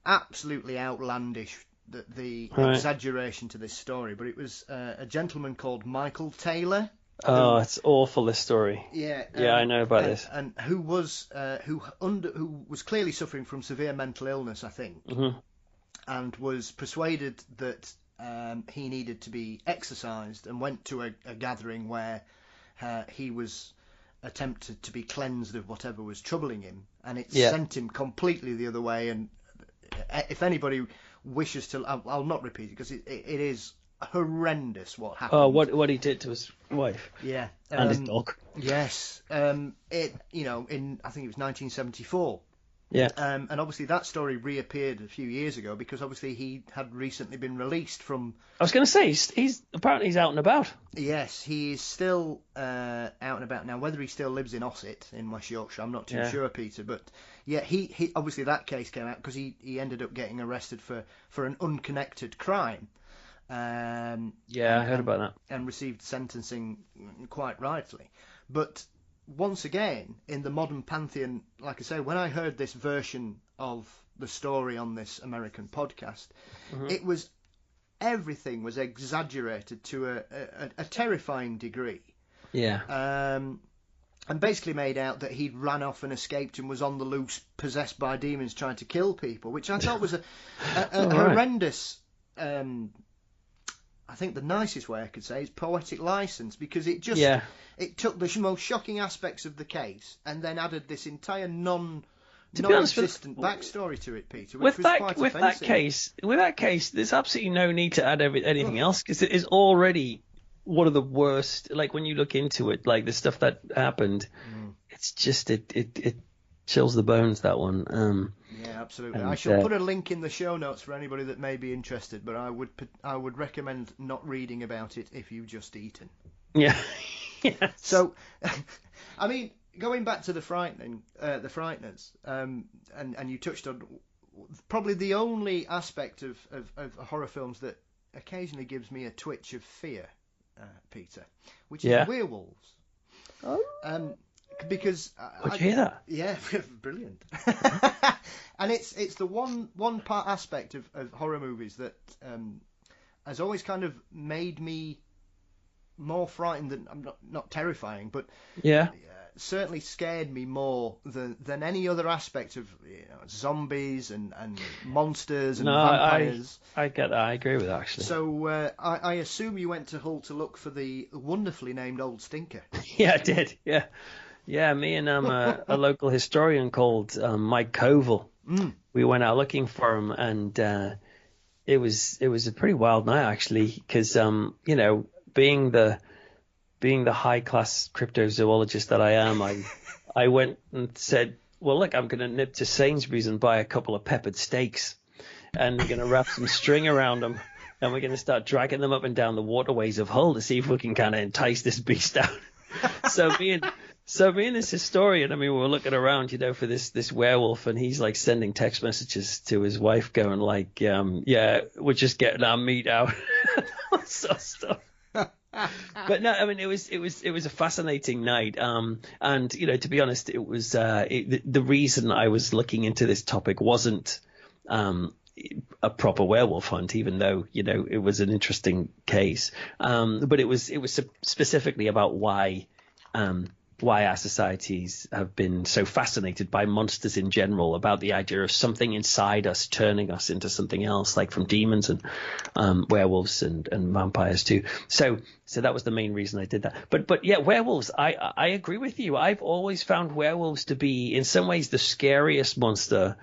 absolutely outlandish, the exaggeration to this story. But it was a gentleman called Michael Taylor. Oh, it's awful, this story. Yeah, I know about this. And who was clearly suffering from severe mental illness, I think, and was persuaded that he needed to be exorcised, and went to a gathering where he was attempted to be cleansed of whatever was troubling him, and it sent him completely the other way. And if anybody wishes to, I'll not repeat it because it is horrendous what happened. Oh, what he did to his wife. Yeah, and his dog. Yes, in I think it was 1974. Yeah. And obviously that story reappeared a few years ago because obviously he had recently been released from. I was going to say he's apparently out and about. Yes, he is still out and about now. Whether he still lives in Ossett in West Yorkshire, I'm not too sure, Peter. But yeah, he obviously that case came out because he ended up getting arrested for an unconnected crime. I heard about that. And received sentencing quite rightly, but. Once again, in the modern pantheon, like I say, when I heard this version of the story on this American podcast, everything was exaggerated to a terrifying degree. Yeah. And basically made out that he'd ran off and escaped and was on the loose, possessed by demons trying to kill people, which I thought was a horrendous... I think the nicest way I could say is poetic license, because it just it took the most shocking aspects of the case and then added this entire non-existent backstory to it, Peter, which was quite offensive. With that case, there's absolutely no need to add anything else, because it is already one of the worst. Like when you look into it, like the stuff that happened, it's just it chills the bones, that one. Yeah, absolutely. I shall put a link in the show notes for anybody that may be interested, but I would recommend not reading about it if you've just eaten. Yeah. Yes. So, I mean, going back to the Frighteners, and you touched on probably the only aspect of horror films that occasionally gives me a twitch of fear, Peter, which is werewolves. Oh. Because did you hear that? Yeah, brilliant. And it's the one part aspect of horror movies that has always kind of made me more frightened than, I'm not terrifying, but certainly scared me more than any other aspect of zombies and monsters and vampires. I get that. I agree with that, actually. So I assume you went to Hull to look for the wonderfully named Old Stinker. Yeah, I did. Yeah. Yeah, me and a local historian called Mike Koval. We went out looking for him, and it was a pretty wild night, actually, because being the high class cryptozoologist that I am, I went and said, well, look, I'm going to nip to Sainsbury's and buy a couple of peppered steaks, and we're going to wrap some string around them, and we're going to start dragging them up and down the waterways of Hull to see if we can kind of entice this beast out. So me and this historian, I mean, we were looking around, for this werewolf, and he's like sending text messages to his wife going like, we're just getting our meat out. All sort of stuff. But no, I mean, it was a fascinating night. And to be honest, it was the reason I was looking into this topic wasn't a proper werewolf hunt, even though it was an interesting case. But it was specifically about why our societies have been so fascinated by monsters in general, about the idea of something inside us turning us into something else, like from demons and werewolves and vampires too. So that was the main reason I did that. But yeah, werewolves, I agree with you. I've always found werewolves to be in some ways the scariest monster,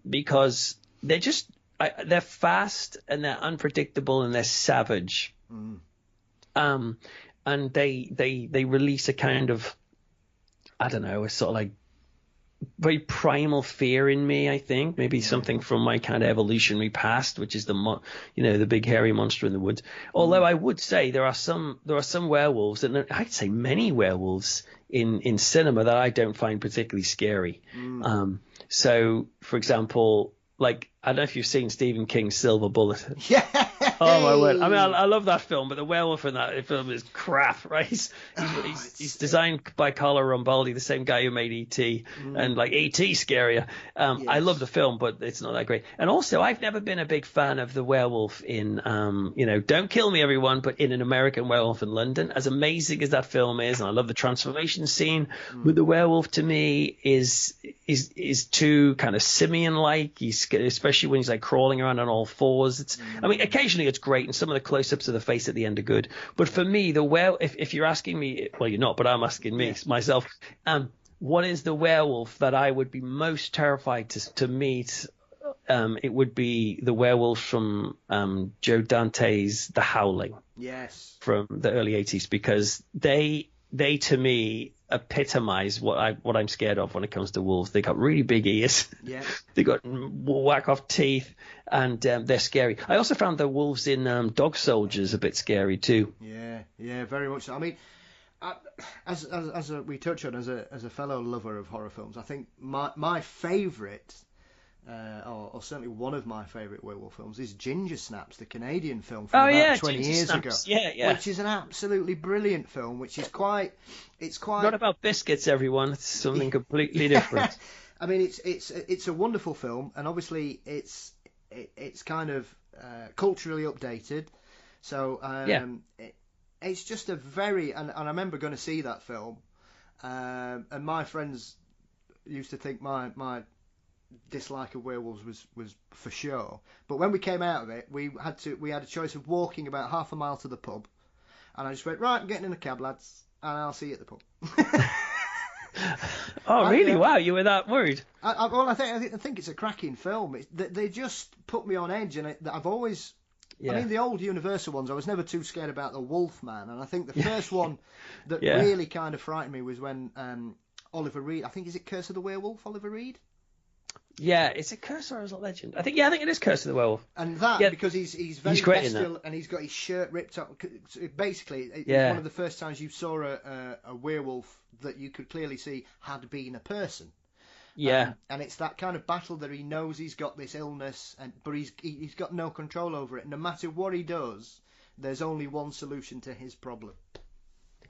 because they're fast and they're unpredictable and they're savage. And they release a kind of, I don't know, a sort of like very primal fear in me, I think. Maybe something from my kind of evolutionary past, which is the big hairy monster in the woods. Although I would say there are some werewolves, and I'd say many werewolves in cinema that I don't find particularly scary. So, for example, like, I don't know if you've seen Stephen King's Silver Bullet. Yeah. Oh my word! I mean, I love that film, but the werewolf in that film is crap, right? He's designed by Carlo Rambaldi, the same guy who made E.T. And like E.T. scarier. Yes. I love the film, but it's not that great. And also, I've never been a big fan of the werewolf in, Don't Kill Me, Everyone, but in An American Werewolf in London. As amazing as that film is, and I love the transformation scene, but the werewolf to me is too kind of simian-like. Especially when he's like crawling around on all fours. I mean, occasionally it's great, and some of the close-ups of the face at the end are good. But for me, if you're asking me, well, you're not, but I'm asking myself, what is the werewolf that I would be most terrified to meet? It would be the werewolf from Joe Dante's The Howling. Yes. From the early 80s, because they to me epitomize what I'm scared of when it comes to wolves. They got really big ears. Yeah. They got whack off teeth, and they're scary. I also found the wolves in Dog Soldiers a bit scary too. Yeah, very much so. I mean, as we touch on, as a fellow lover of horror films, I think my favourite, or certainly one of my favourite werewolf films, is Ginger Snaps, the Canadian film from about 20 Ginger years Snaps. ago. Yeah. Which is an absolutely brilliant film, which is quite... Not about biscuits, everyone. It's something completely different. I mean, it's a wonderful film, and obviously it's kind of culturally updated. So it's just a very... And I remember going to see that film, and my friends used to think my dislike of werewolves was for sure. But when we came out of it, we had a choice of walking about half a mile to the pub, and I just went, right, I'm getting in a cab, lads, and I'll see you at the pub. Oh, really? Wow, you were that worried? I think it's a cracking film. They just put me on edge, and I've always... I mean, the old Universal ones, I was never too scared about the Wolfman, and I think the first one that really kind of frightened me was when Oliver Reed... I think, is it Curse of the Werewolf, Oliver Reed? Yeah, is it Curse or is it Legend? I think it is Curse of the Werewolf. And because he's very bestial, and he's got his shirt ripped off. Basically, it was one of the first times you saw a werewolf that you could clearly see had been a person. Yeah. And it's that kind of battle that he knows he's got this illness, but he's got no control over it. No matter what he does, there's only one solution to his problem.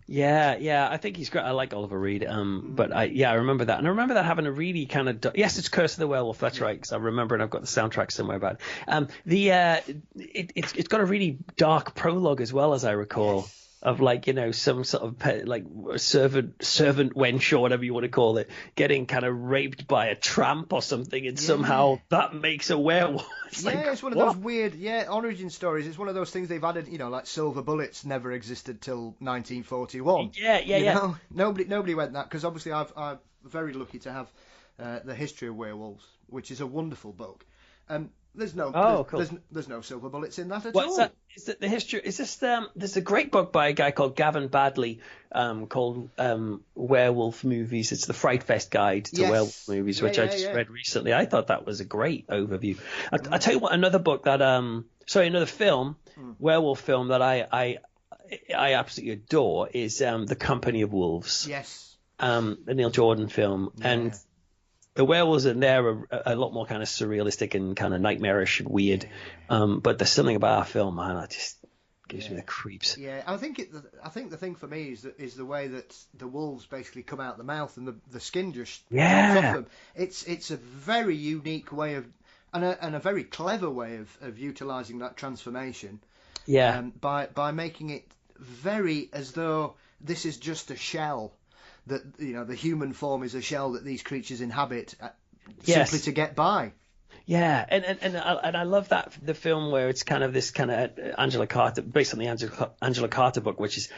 Yeah, I think he's great. I like Oliver Reed, but I remember that, and I remember that having a really kind of yes, it's Curse of the Werewolf. That's right, because I remember, and I've got the soundtrack somewhere about it. It's got a really dark prologue as well, as I recall. Yes. Of like, some sort of like servant wench or whatever you want to call it, getting kind of raped by a tramp or something, and somehow that makes a werewolf. It's one of those weird origin stories. It's one of those things they've added, like silver bullets never existed till 1941. Yeah. Nobody went that, because obviously I'm very lucky to have the History of Werewolves, which is a wonderful book. There's no there's no silver bullets in that at all. What's that? Is it the history? Is this there's a great book by a guy called Gavin Badley called Werewolf Movies. It's the Fright Fest Guide to Werewolf Movies, which I just read recently. I thought that was a great overview. I tell you what, another book that another film, werewolf film that I absolutely adore is The Company of Wolves. Yes. The Neil Jordan film, and the werewolves in there are a lot more kind of surrealistic and kind of nightmarish and weird. But there's something about our film, man, that just gives me the creeps. Yeah, I think the thing for me is the way that the wolves basically come out the mouth and the skin just comes off them. It's a very unique way of and a very clever way of utilising that transformation. Yeah. By making it very as though this is just a shell. That the human form is a shell that these creatures inhabit simply to get by. Yeah, and I love that the film where it's kind of this kind of Angela Carter, based on the Angela Carter book, which is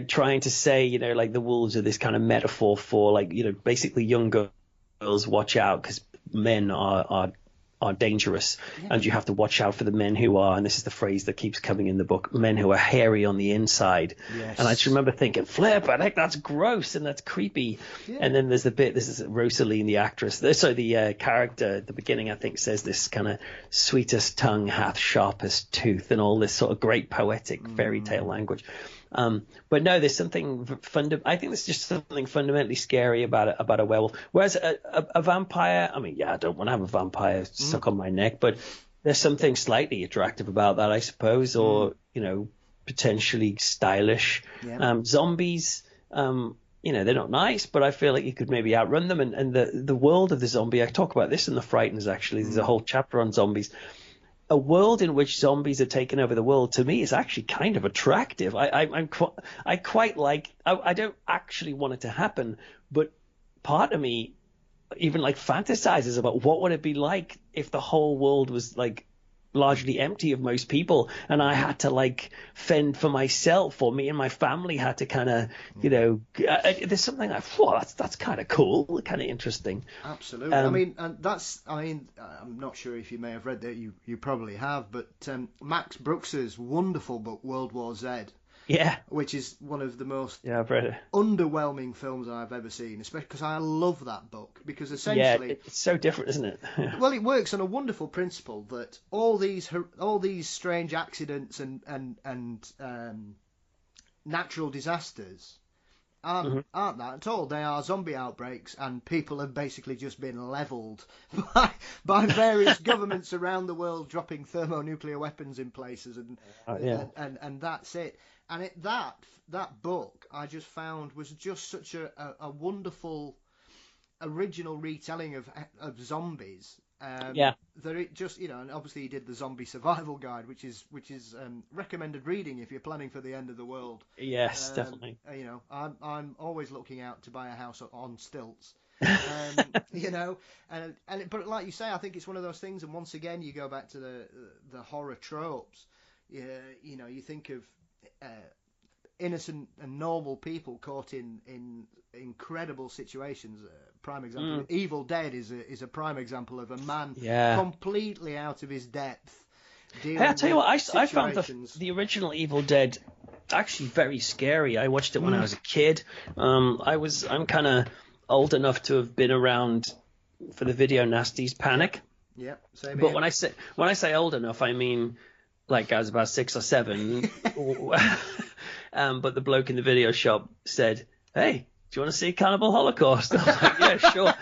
trying to say like the wolves are this kind of metaphor for like basically young girls watch out because men are are dangerous, Yeah. and you have to watch out for the men who are, and this is the phrase that keeps coming in the book, men who are hairy on the inside. Yes. And I just remember thinking, flip, I think that's gross and that's creepy. Yeah. And then there's the bit, this is Rosalie, the actress, so the character at the beginning, I think, says this kind of sweetest tongue hath sharpest tooth, and all this sort of great poetic fairy tale language. But no, there's something I think there's just something fundamentally scary about a werewolf. Whereas a vampire, I mean, yeah, I don't want to have a vampire stuck on my neck, but there's something slightly attractive about that, I suppose, or, potentially stylish. Yeah. Zombies, they're not nice, but I feel like you could maybe outrun them. And the world of the zombie, I talk about this in The Frighteners, actually. There's a whole chapter on zombies. A world in which zombies are taking over the world, to me, is actually kind of attractive. I quite like. I don't actually want it to happen, but part of me even like fantasizes about what would it be like if the whole world was like largely empty of most people, and I had to like fend for myself, or me and my family had to kind of, there's something like, whoa, that's kind of cool, kind of interesting. Absolutely. I'm not sure if you may have read that. You probably have, but Max Brooks's wonderful book World War Z. Yeah, which is one of the most I've read it. Underwhelming films I've ever seen, especially because I love that book, because essentially it's so different, isn't it? Well, it works on a wonderful principle that all these strange accidents and natural disasters aren't that at all. They are zombie outbreaks, and people have basically just been levelled by various governments around the world dropping thermonuclear weapons in places, and that's it. And that book I just found was just such a wonderful original retelling of zombies. That it just, and obviously he did the Zombie Survival Guide, which is recommended reading if you're planning for the end of the world. Yes, definitely. I'm always looking out to buy a house on stilts. But like you say, I think it's one of those things. And once again, you go back to the horror tropes. You think of innocent and normal people caught in incredible situations. Prime example, Evil Dead is a prime example of a man completely out of his depth. Hey, I'll tell you what, I found the original Evil Dead actually very scary. I watched it when I was a kid. I'm kind of old enough to have been around for the video nasties panic. Yeah, same but here. when I say old enough, I mean like I was about 6 or 7. But the bloke in the video shop said, "Hey, do you want to see Cannibal Holocaust?" I was like, "Yeah, sure."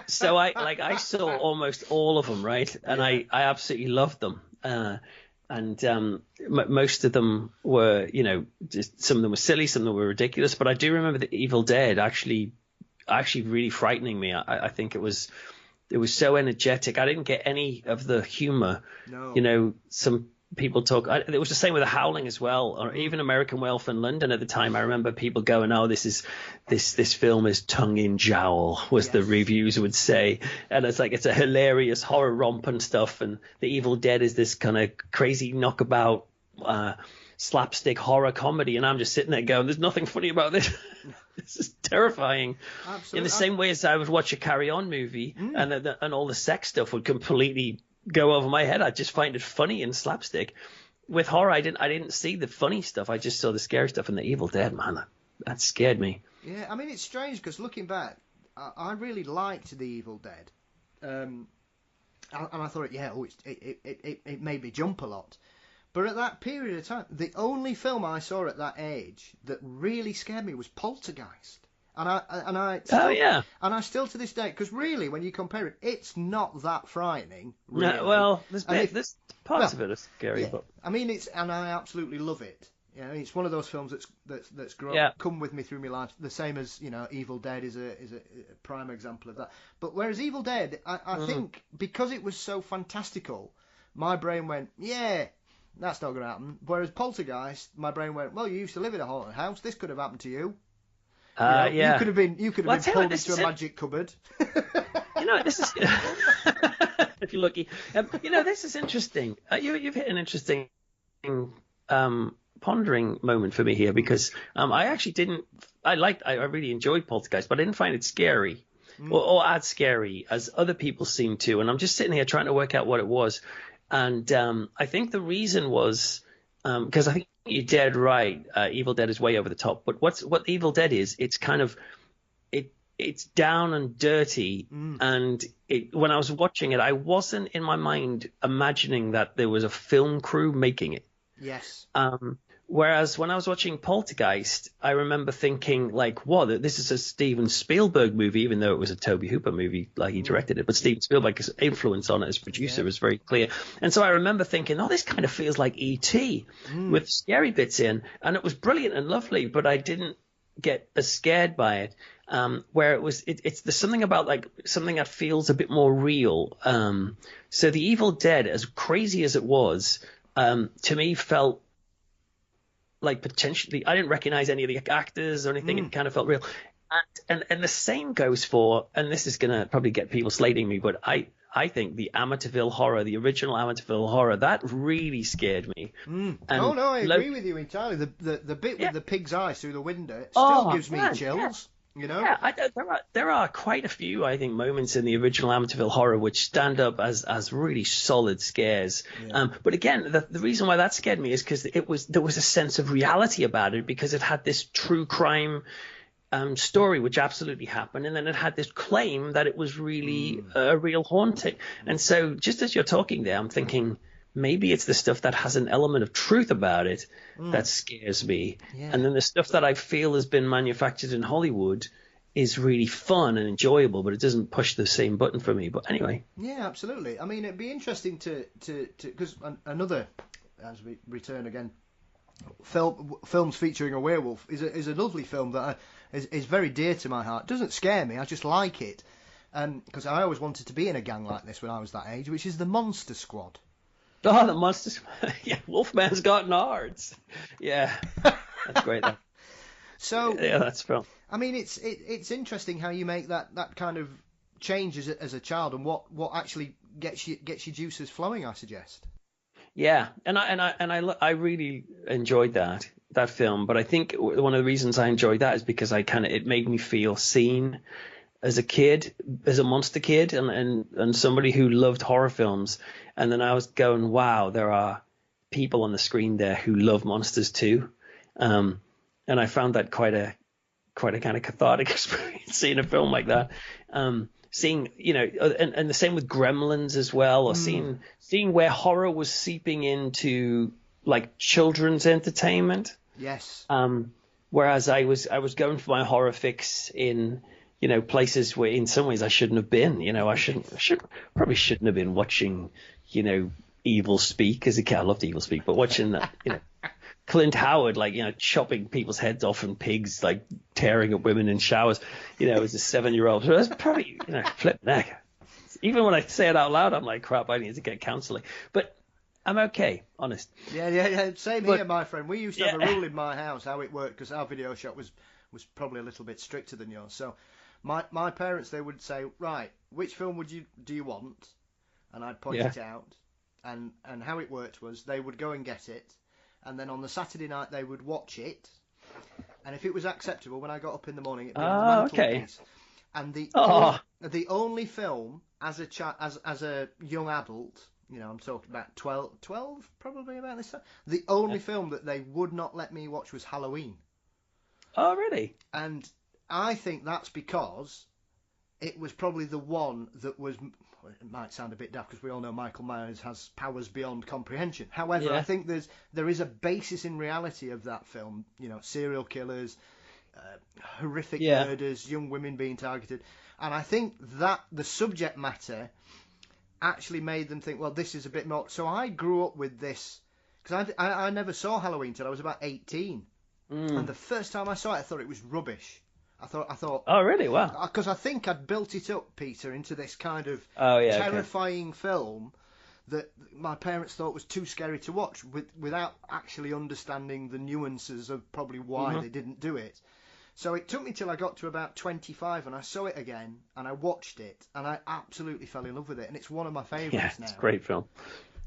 So I saw almost all of them, right? And I absolutely loved them. Most of them were, just some of them were silly, some of them were ridiculous. But I do remember the Evil Dead actually really frightening me. I think it was so energetic. I didn't get any of the humor. No. Some people talk. It was the same with The Howling as well, or even American Werewolf in London at the time. I remember people going, "Oh, this film is tongue in jowl," was the reviews would say, and it's a hilarious horror romp and stuff. And The Evil Dead is this kind of crazy knockabout slapstick horror comedy, and I'm just sitting there going, "There's nothing funny about this." This is terrifying. Absolutely. In the same way as I would watch a Carry On movie, and all the sex stuff would completely go over my head. I just find it funny and slapstick. With horror, I didn't see the funny stuff. I just saw the scary stuff. In The Evil Dead, man, that scared me. Yeah, I mean, it's strange because looking back, I really liked The Evil Dead, and I thought, it made me jump a lot. But at that period of time, the only film I saw at that age that really scared me was Poltergeist. And I still to this day, because really, when you compare it, it's not that frightening. Really. No, well, there's parts of it are scary, but I mean, and I absolutely love it. It's one of those films that's come with me through my life. The same as Evil Dead is a prime example of that. But whereas Evil Dead, I think because it was so fantastical, my brain went, yeah, that's not going to happen. Whereas Poltergeist, my brain went, well, you used to live in a haunted house. This could have happened to you. You could have been pulled into a magic cupboard. This is if you're lucky. This is interesting. You've hit an interesting pondering moment for me here, because I actually didn't. I really enjoyed Poltergeist, but I didn't find it scary. or as scary as other people seem to. And I'm just sitting here trying to work out what it was. And I think the reason was because I think you're dead right. Evil Dead is way over the top. But what Evil Dead is, it's kind of it's down and dirty. And when I was watching it, I wasn't in my mind imagining that there was a film crew making it. Yes. Whereas when I was watching Poltergeist, I remember thinking, like, "Whoa, this is a Steven Spielberg movie," even though it was a Tobe Hooper movie, like he directed it. But Steven Spielberg's influence on it as producer was very clear. And so I remember thinking, "Oh, this kind of feels like E.T. with scary bits in," and it was brilliant and lovely. But I didn't get as scared by it. Where it was, there's something about like something that feels a bit more real. So the Evil Dead, as crazy as it was, to me felt like potentially, I didn't recognize any of the actors or anything. It kind of felt real. And the same goes for, and this is going to probably get people slating me, but I think the Amityville Horror, the original Amityville Horror, that really scared me. Oh no, I agree with you entirely. The bit with the pig's eyes through the window still gives me chills. You know? Yeah, there are quite a few, I think, moments in the original Amityville Horror which stand up as really solid scares. Yeah. But again, the reason why that scared me is because there was a sense of reality about it, because it had this true crime story which absolutely happened, and then it had this claim that it was really a real haunting. And so just as you're talking there, I'm thinking, maybe it's the stuff that has an element of truth about it that scares me. Yeah. And then the stuff that I feel has been manufactured in Hollywood is really fun and enjoyable, but it doesn't push the same button for me. But anyway. Yeah, absolutely. I mean, it'd be interesting to because another, as we return again, films featuring a werewolf is a lovely film that is very dear to my heart. It doesn't scare me, I just like it. Because I always wanted to be in a gang like this when I was that age, which is the Monster Squad. Oh, the Monsters! Yeah, Wolfman's got nards. Yeah, that's great. Though. So yeah, that's film. I mean, it's interesting how you make that kind of change as a child, and what actually gets your juices flowing, I suggest. Yeah, and I really enjoyed that film. But I think one of the reasons I enjoyed that is because it made me feel seen as a kid, as a monster kid, and somebody who loved horror films. And then I was going, wow, there are people on the screen there who love monsters too. And I found that quite a kind of cathartic experience seeing a film like that. Seeing, and the same with Gremlins as well, or seeing where horror was seeping into like children's entertainment. Yes. Whereas I was going for my horror fix in, places where in some ways I shouldn't have been. I probably shouldn't have been watching, Evil Speak as a kid. I loved Evil Speak, but watching that, Clint Howard, chopping people's heads off and pigs, tearing up women in showers, as a 7-year-old. So that's probably, flip neck. Even when I say it out loud, I'm like, crap, I need to get counselling. But I'm okay, honest. Yeah. Same here, my friend. We used to have a rule in my house, how it worked, because our video shop was probably a little bit stricter than yours. So my parents, they would say, right, which film do you want? And I'd point it out. And how it worked was they would go and get it. And then on the Saturday night, they would watch it. And if it was acceptable, when I got up in the morning, it'd be on the mantelpiece. And the only film as a young adult, I'm talking about 12 probably about this time. The only film that they would not let me watch was Halloween. Oh, really? And I think that's because it was probably the one that was. It might sound a bit daft because we all know Michael Myers has powers beyond comprehension. However, I think there is a basis in reality of that film. Serial killers, horrific murders, young women being targeted, and I think that the subject matter actually made them think, well, this is a bit more. So I grew up with this because I never saw Halloween till I was about 18, and the first time I saw it, I thought it was rubbish. I thought. Oh, really? Wow. Because I think I'd built it up, Peter, into this kind of terrifying film that my parents thought was too scary to watch, without actually understanding the nuances of probably why they didn't do it. So it took me till I got to about 25, and I saw it again, and I watched it, and I absolutely fell in love with it, and it's one of my favourites now. It's a great film.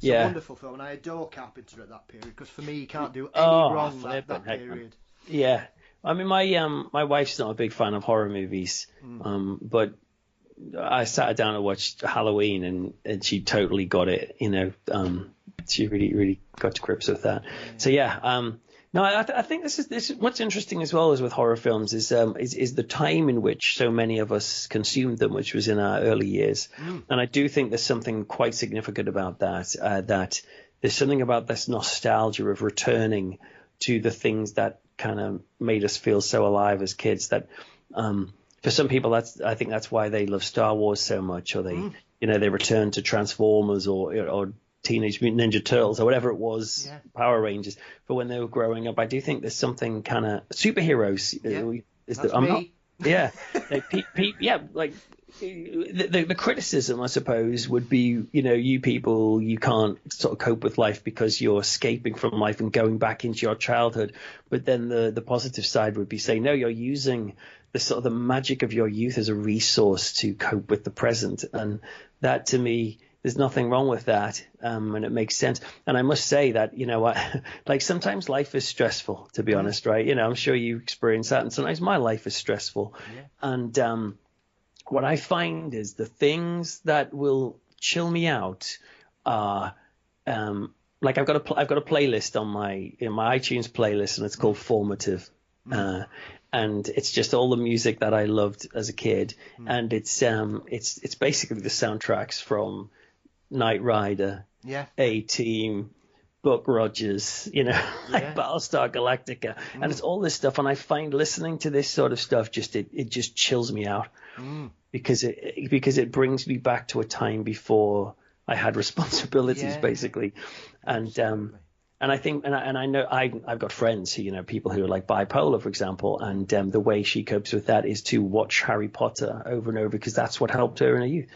It's a wonderful film, and I adore Carpenter at that period, because for me, he can't do any wrong that period. Yeah. I mean, my wife's not a big fan of horror movies, but I sat her down and watched Halloween, and she totally got it. She really got to grips with that. So yeah. No, I think this is what's interesting as well as with horror films is the time in which so many of us consumed them, which was in our early years. And I do think there's something quite significant about that. That there's something about this nostalgia of returning to the things that kind of made us feel so alive as kids. That for some people, I think that's why they love Star Wars so much, or they they return to Transformers or Teenage Mutant Ninja Turtles or whatever it was, Power Rangers. But when they were growing up, I do think there's something kind of superheroes. The criticism, I suppose, would be, you people, you can't sort of cope with life because you're escaping from life and going back into your childhood. But then the positive side would be saying, no, you're using the sort of the magic of your youth as a resource to cope with the present. And that, to me, there's nothing wrong with that, and it makes sense. And I must say that, like sometimes life is stressful, to be honest, right? I'm sure you experience that, and sometimes my life is stressful. And what I find is the things that will chill me out are like I've got a playlist in my iTunes playlist, and it's called Formative. And it's just all the music that I loved as a kid, and it's basically the soundtracks from Knight Rider, A-Team, Buck Rogers, like Battlestar Galactica, and it's all this stuff. And I find listening to this sort of stuff it just chills me out because it brings me back to a time before I had responsibilities, basically, and I think, and I know I've got friends who, people who are like bipolar, for example, and the way she copes with that is to watch Harry Potter over and over because that's what helped her in her youth.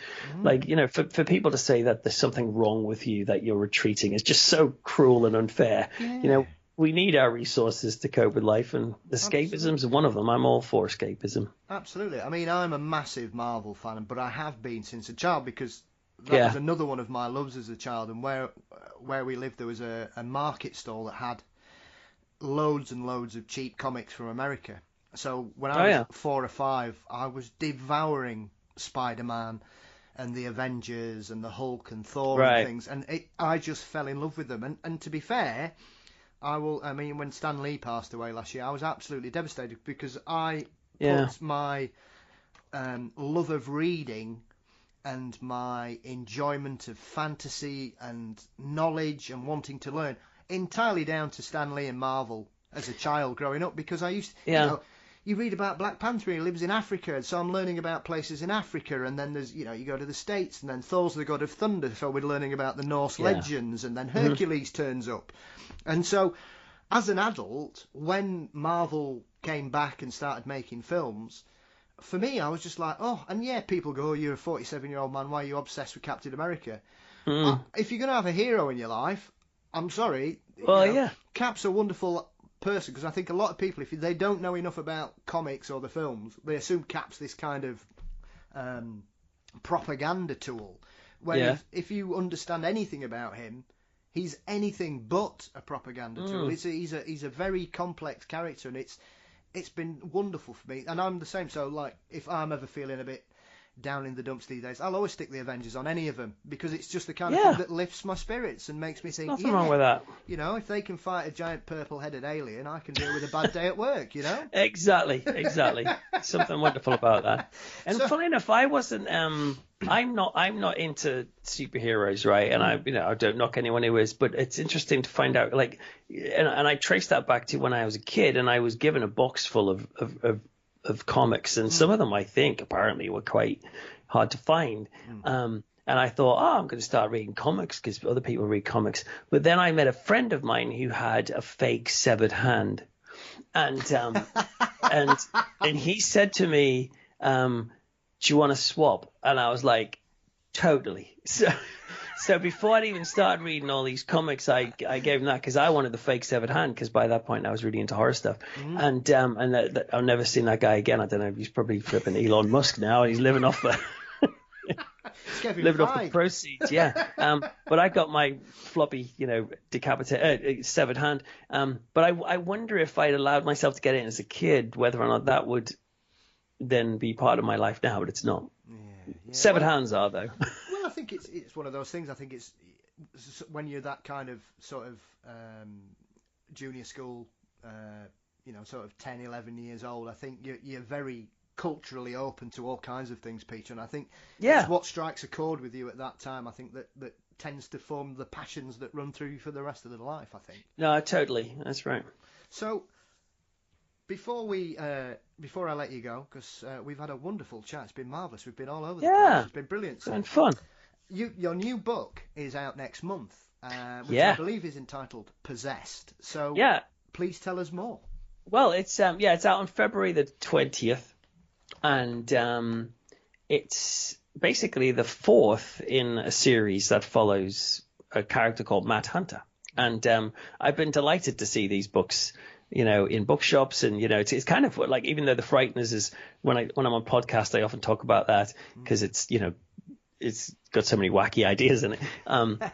Like, for people to say that there's something wrong with you, that you're retreating, is just so cruel and unfair. We need our resources to cope with life, and escapism is one of them. I'm all for escapism. Absolutely. I mean, I'm a massive Marvel fan, but I have been since a child because that was another one of my loves as a child. And where we lived, there was a market stall that had loads and loads of cheap comics from America. So when I was 4 or 5, I was devouring Spider-Man and the Avengers and the Hulk and Thor and things. And I just fell in love with them. And to be fair, when Stan Lee passed away last year, I was absolutely devastated because I put my love of reading and my enjoyment of fantasy and knowledge and wanting to learn entirely down to Stan Lee and Marvel as a child growing up, because I used to, you read about Black Panther, he lives in Africa, so I'm learning about places in Africa, and then there's, you go to the States, and then Thor's the god of thunder, so we're learning about the Norse legends, and then Hercules turns up. And so, as an adult, when Marvel came back and started making films, for me, I was just like, people go, you're a 47-year-old man, why are you obsessed with Captain America? If you're going to have a hero in your life, I'm sorry. Cap's a wonderful person, because I think a lot of people, if they don't know enough about comics or the films, they assume Cap's this kind of propaganda tool. Whereas if you understand anything about him, he's anything but a propaganda tool. He's a very complex character, and it's been wonderful for me, and I'm the same. So, like, if I'm ever feeling a bit down in the dumps these days, I'll always stick the Avengers on any of them, because it's just the kind of thing that lifts my spirits and makes me think, nothing wrong with that. If they can fight a giant purple-headed alien, I can deal with a bad day at work, Exactly. Something wonderful about that. And funny enough, I wasn't. I'm not into superheroes, right? And I don't knock anyone who is, but it's interesting to find out, like, and I trace that back to when I was a kid, and I was given a box full of comics, and some of them, I think, apparently were quite hard to find. And I thought, I'm going to start reading comics because other people read comics. But then I met a friend of mine who had a fake severed hand, and and he said to me, do you want to swap? And I was like, totally. So before I'd even started reading all these comics, I gave him that because I wanted the fake severed hand, because by that point I was really into horror stuff. And I've never seen that guy again. I don't know. He's probably flipping Elon Musk now, and he's living off the proceeds. But I got my floppy, decapitated, severed hand. But I wonder if I'd allowed myself to get it as a kid, whether or not that would then be part of my life now, but it's not. Severed hands are, though. Well, I think it's one of those things. I think it's when you're that kind of sort of junior school, sort of 10, 11 years old, I think you're very culturally open to all kinds of things, Peter, and I think it's what strikes a chord with you at that time. I think that tends to form the passions that run through you for the rest of the life, I think. No, totally. That's right. So before I let you go, because we've had a wonderful chat, it's been marvellous. We've been all over the place. It's been brilliant. It's been fun. Your new book is out next month, which I believe is entitled Possessed. So please tell us more. Well, it's out on February the 20th, and it's basically the fourth in a series that follows a character called Matt Hunter. And I've been delighted to see these books, in bookshops, and it's kind of like, even though The Frighteners is when I'm on podcast, I often talk about that because it's got so many wacky ideas in it.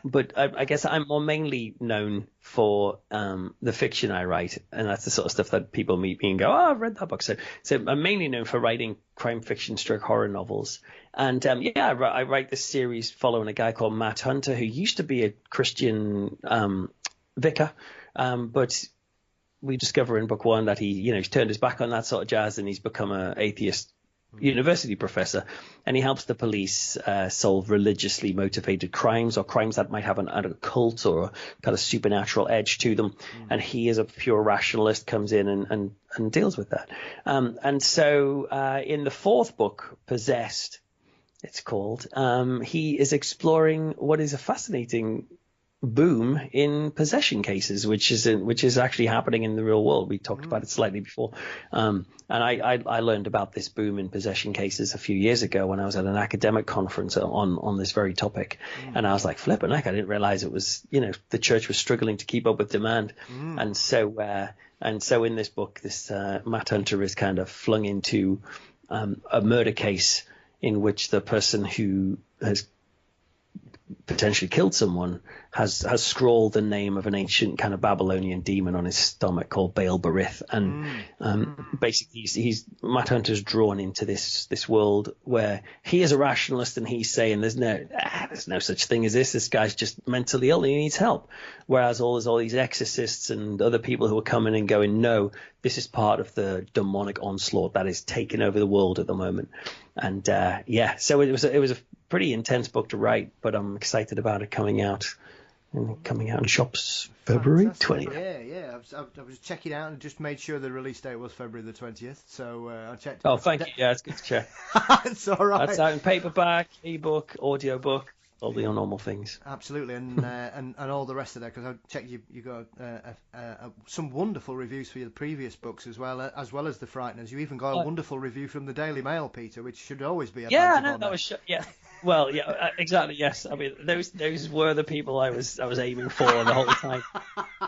But I guess I'm more mainly known for the fiction I write, and that's the sort of stuff that people meet me and go, "Oh, I've read that book." So I'm mainly known for writing crime fiction / horror novels. And I write this series following a guy called Matt Hunter, who used to be a Christian vicar, but we discover in book one that he's turned his back on that sort of jazz, and he's become an atheist university professor, and he helps the police solve religiously motivated crimes, or crimes that might have an occult or a kind of supernatural edge to them. And he, as a pure rationalist, comes in and deals with that. And so in the fourth book, Possessed, it's called, he is exploring what is a fascinating boom in possession cases, which is actually happening in the real world. We talked about it slightly before, and I learned about this boom in possession cases a few years ago when I was at an academic conference on this very topic, and I was like, flipping heck, I didn't realize it was the church was struggling to keep up with demand. And so in this book, this Matt Hunter is kind of flung into a murder case in which the person who has potentially killed someone has scrawled the name of an ancient kind of Babylonian demon on his stomach called Baal Berith, and basically he's Matt Hunter's drawn into this world where he is a rationalist, and he's saying there's no such thing as this guy's just mentally ill and he needs help, whereas there's all these exorcists and other people who are coming and going, no, this is part of the demonic onslaught that is taking over the world at the moment. And so it was a pretty intense book to write, but I'm excited about it coming out in shops February 20th. Yeah. I was checking out and just made sure the release date was February the 20th. So I checked. Oh, thank you. Yeah, it's good to check. It's all right. That's out in paperback, ebook, audiobook, all the normal things. Absolutely, and all the rest of that, because I checked you got some wonderful reviews for your previous books as well as the Frighteners. You even got a wonderful review from the Daily Mail, Peter, which should always be a badge of honor. That was Well, exactly. Yes, I mean those were the people I was aiming for the whole time.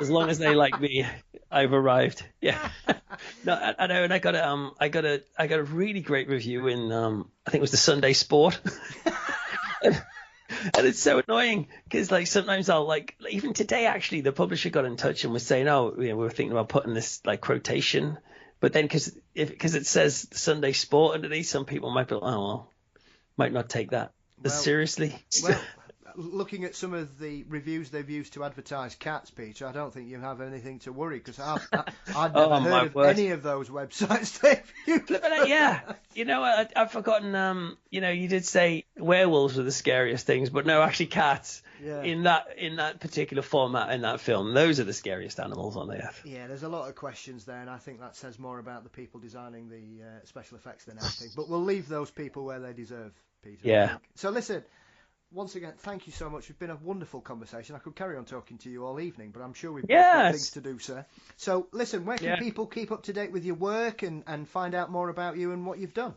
As long as they like me, I've arrived. Yeah. No, I know, and I got a really great review in I think it was the Sunday Sport. And it's so annoying because sometimes I'll even today actually the publisher got in touch and was saying, we were thinking about putting this quotation, but then because it says Sunday Sport underneath, some people might be might not take that seriously. Well, looking at some of the reviews they've used to advertise cats, Peter, I don't think you have anything to worry, because I'd never heard of any of those websites they've used. Yeah, I've forgotten. You did say werewolves were the scariest things, but no, actually cats. Yeah. In that particular format in that film, those are the scariest animals on earth. Yeah, there's a lot of questions there, and I think that says more about the people designing the special effects than anything. But we'll leave those people where they deserve, Peter. Yeah. So listen. Once again, thank you so much. It's been a wonderful conversation. I could carry on talking to you all evening, but I'm sure we've got things to do, sir. So, listen, where can people keep up to date with your work and find out more about you and what you've done?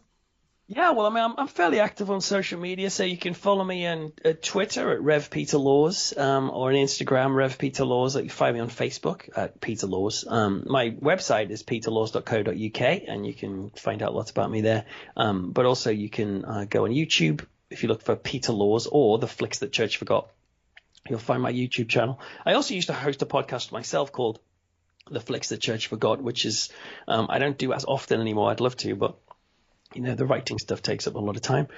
Yeah, well, I mean, I'm fairly active on social media, so you can follow me on Twitter at Rev Peter Laws, or on Instagram, Rev Peter Laws. You can find me on Facebook at Peter Laws. My website is peterlaws.co.uk, and you can find out lots about me there. But also you can go on YouTube. If you look for Peter Laws or The Flicks That Church Forgot, you'll find my YouTube channel. I also used to host a podcast myself called The Flicks That Church Forgot, which is I don't do as often anymore. I'd love to, but the writing stuff takes up a lot of time.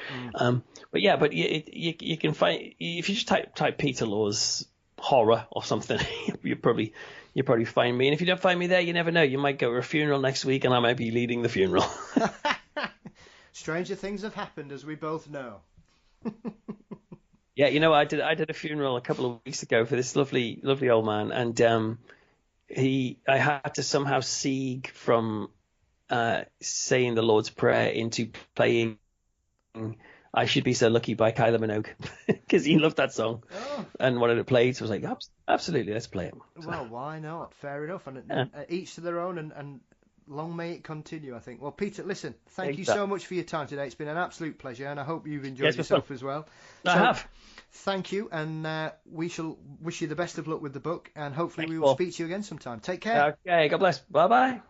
But you can find, if you just type Peter Laws horror or something, you probably find me. And if you don't find me there, you never know. You might go to a funeral next week, and I might be leading the funeral. Stranger things have happened, as we both know. Yeah, I did a funeral a couple of weeks ago for this lovely old man, and I had to somehow sieg from saying the Lord's Prayer into playing "I Should Be So Lucky" by Kylie Minogue, because he loved that song and wanted it played. So I was like, absolutely, let's play it. So, well, why not? Fair enough. And each to their own, and long may it continue, I think. Well, Peter, listen, thank you so much for your time today. It's been an absolute pleasure, and I hope you've enjoyed yourself as well. I have. Thank you, and we shall wish you the best of luck with the book, and hopefully we will speak to you again sometime. Take care. Okay, God bless. Bye-bye.